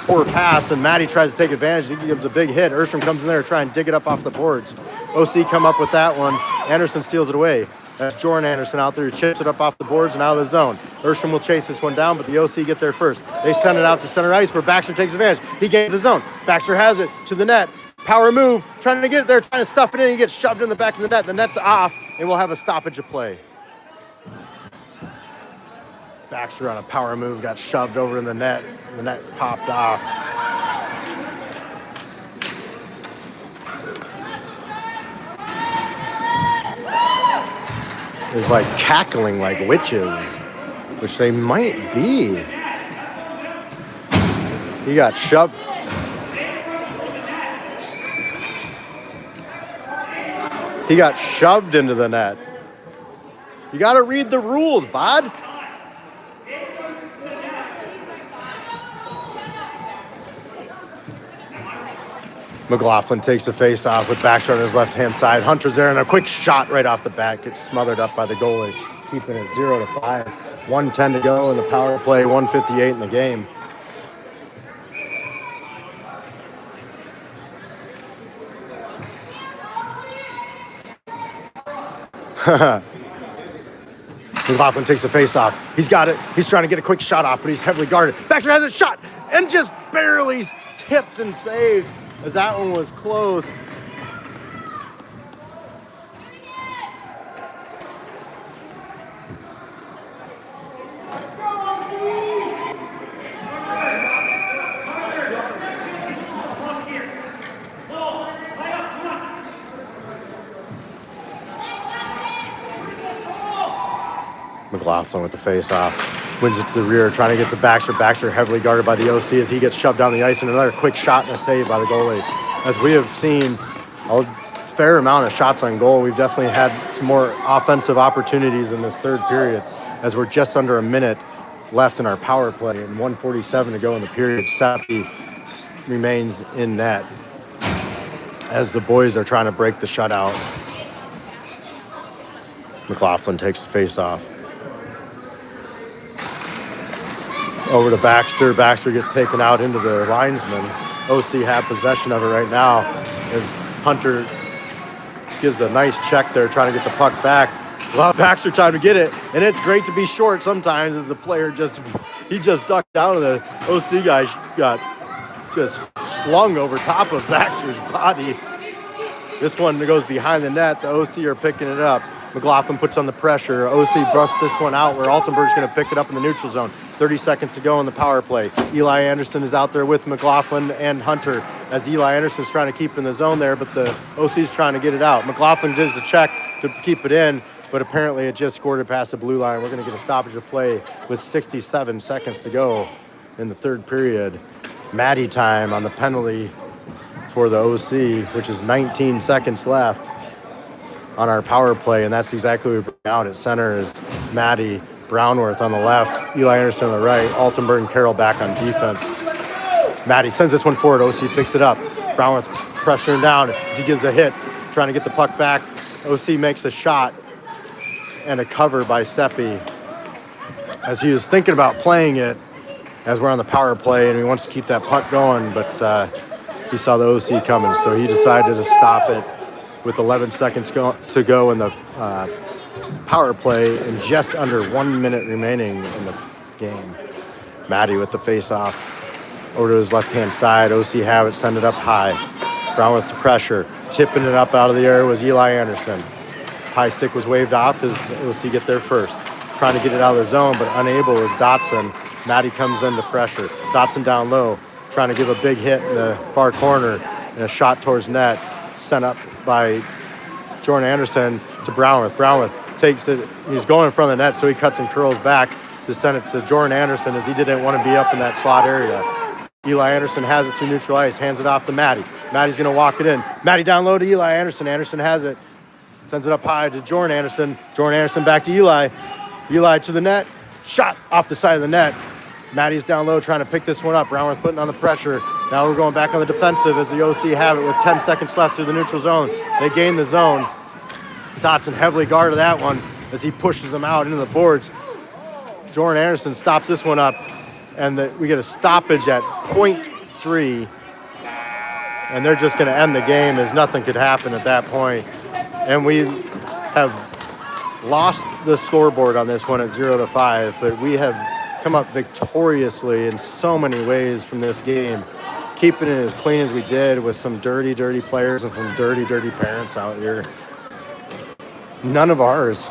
poor pass, and Matty tries to take advantage. He gives a big hit. Erstrom comes in there to try and dig it up off the boards. OC come up with that one. Anderson steals it away. That's Jordan Anderson out there who chips it up off the boards and out of the zone. Erstrom will chase this one down, but the OC get there first. They send it out to center ice where Baxter takes advantage. He gains the zone. Baxter has it to the net. Power move, trying to get it there, trying to stuff it in. He gets shoved in the back of the net. The net's off, and we'll have a stoppage of play. Baxter on a power move got shoved over in the net. The net popped off. There's like cackling like witches, which they might be. He got shoved. He got shoved into the net. You got to read the rules, bud. McLaughlin takes the face off with Baxter on his left-hand side. Hunter's there, and a quick shot right off the bat gets smothered up by the goalie, keeping it 0-5. 1:10 to go in the power play, 1:58 in the game. McLaughlin takes the face off. He's got it. He's trying to get a quick shot off, but he's heavily guarded. Baxter has a shot and just barely tipped and saved as that one was close. McLaughlin with the face-off, wins it to the rear, trying to get to Baxter. Baxter heavily guarded by the OC as he gets shoved down the ice, and another quick shot and a save by the goalie. As we have seen a fair amount of shots on goal, we've definitely had some more offensive opportunities in this third period, as we're just under a minute left in our power play and 1:47 to go in the period. Seppi remains in net as the boys are trying to break the shutout. McLaughlin takes the face-off. Over to Baxter. Baxter gets taken out into the linesman. OC have possession of it right now as Hunter gives a nice check there, trying to get the puck back. Well, Baxter time to get it, and it's great to be short sometimes as a player just ducked down and the OC guy got just slung over top of Baxter's body. This one goes behind the net. The OC are picking it up. McLaughlin puts on the pressure. OC busts this one out where Altenberg's going to pick it up in the neutral zone. 30 seconds to go in the power play. Eli Anderson is out there with McLaughlin and Hunter as Eli Anderson's trying to keep in the zone there, but the OC's trying to get it out. McLaughlin does the check to keep it in, but apparently it just scored it past the blue line. We're going to get a stoppage of play with 67 seconds to go in the third period. Maddie time on the penalty for the OC, which is 19 seconds left on our power play, and that's exactly what we bring out. At center is Maddie Brownworth on the left, Eli Anderson on the right, Altenberg and Carroll back on defense. Maddie sends this one forward. OC picks it up. Brownworth pressuring down as he gives a hit, trying to get the puck back. OC makes a shot and a cover by Seppi as he was thinking about playing it as we're on the power play, and he wants to keep that puck going, but he saw the OC coming, so he decided to stop it with 11 seconds to go in the power play and just under 1 minute remaining in the game. Maddie with the face-off over to his left-hand side. OC have it, send it up high. Brown with the pressure. Tipping it up out of the air was Eli Anderson. High stick was waved off as OC get there first. Trying to get it out of the zone, but unable is Dotson. Maddie comes into pressure. Dotson down low, trying to give a big hit in the far corner and a shot towards net. Sent up by Jordan Anderson to Brownworth. Brownworth takes it. He's going in front of the net, so he cuts and curls back to send it to Jordan Anderson as he didn't want to be up in that slot area. Eli Anderson has it through neutral ice, hands it off to Maddie. Maddie's going to walk it in. Maddie down low to Eli Anderson. Anderson has it. Sends it up high to Jordan Anderson. Jordan Anderson back to Eli. Eli to the net. Shot off the side of the net. Maddie's down low trying to pick this one up. Brownworth putting on the pressure. Now we're going back on the defensive as the OC have it with 10 seconds left through the neutral zone. They gain the zone. Dotson heavily guarded that one as he pushes them out into the boards. Jordan Anderson stops this one up, and we get a stoppage at .3, and they're just going to end the game as nothing could happen at that point. And we have lost the scoreboard on this one at 0-5, but we have come up victoriously in so many ways from this game, keeping it as clean as we did with some dirty, dirty players and some dirty, dirty parents out here. None of ours.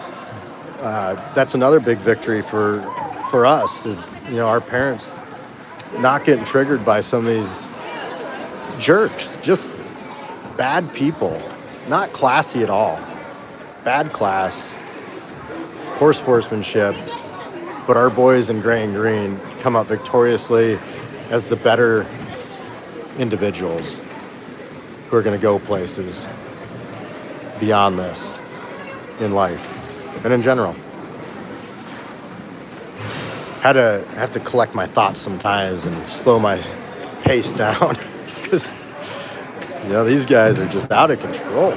That's another big victory for us is, our parents not getting triggered by some of these jerks, just bad people, not classy at all, bad class, poor sportsmanship, but our boys in gray and green come up victoriously as the better individuals who are going to go places beyond this in life and in general. Have to collect my thoughts sometimes and slow my pace down because these guys are just out of control.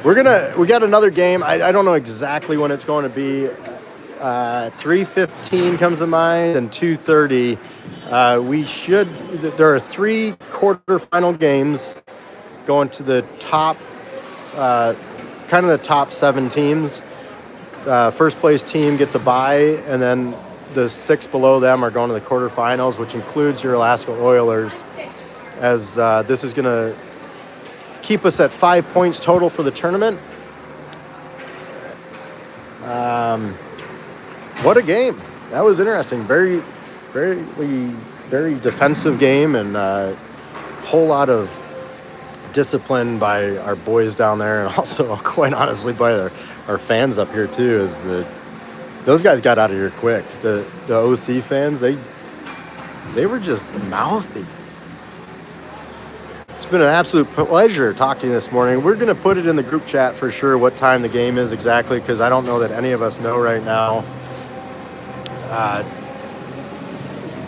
We got another game. I don't know exactly when it's going to be. 3:15 comes to mind and 2:30. There are 3 quarterfinal games going to the top, kind of the top 7 teams. First place team gets a bye, and then the 6 below them are going to the quarterfinals, which includes your Alaska Oilers, as this is going to keep us at 5 points total for the tournament. What a game. That was interesting. Very, very, very defensive game, and a whole lot of discipline by our boys down there, and also, quite honestly, by our fans up here too. Those guys got out of here quick. The OC fans, they were just mouthy. It's been an absolute pleasure talking this morning. We're going to put it in the group chat for sure what time the game is exactly, because I don't know that any of us know right now.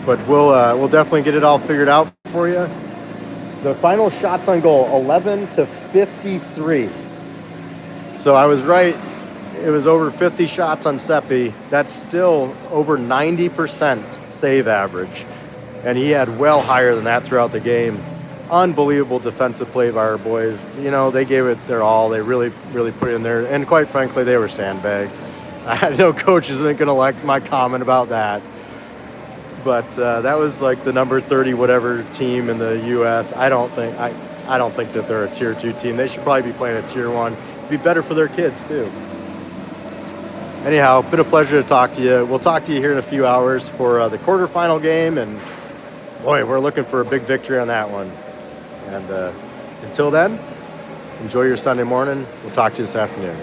But we'll definitely get it all figured out for you. The final shots on goal, 11-53. So I was right. It was over 50 shots on Seppi. That's still over 90% save average. And he had well higher than that throughout the game. Unbelievable defensive play by our boys. They gave it their all. They really, really put it in there. And quite frankly, they were sandbagged. I know coach isn't going to like my comment about that. But that was like the number 30 whatever team in the U.S. I don't think that they're a tier 2 team. They should probably be playing a tier 1. It'd be better for their kids too. Anyhow, been a pleasure to talk to you. We'll talk to you here in a few hours for the quarterfinal game, and boy, we're looking for a big victory on that one. And until then, enjoy your Sunday morning. We'll talk to you this afternoon.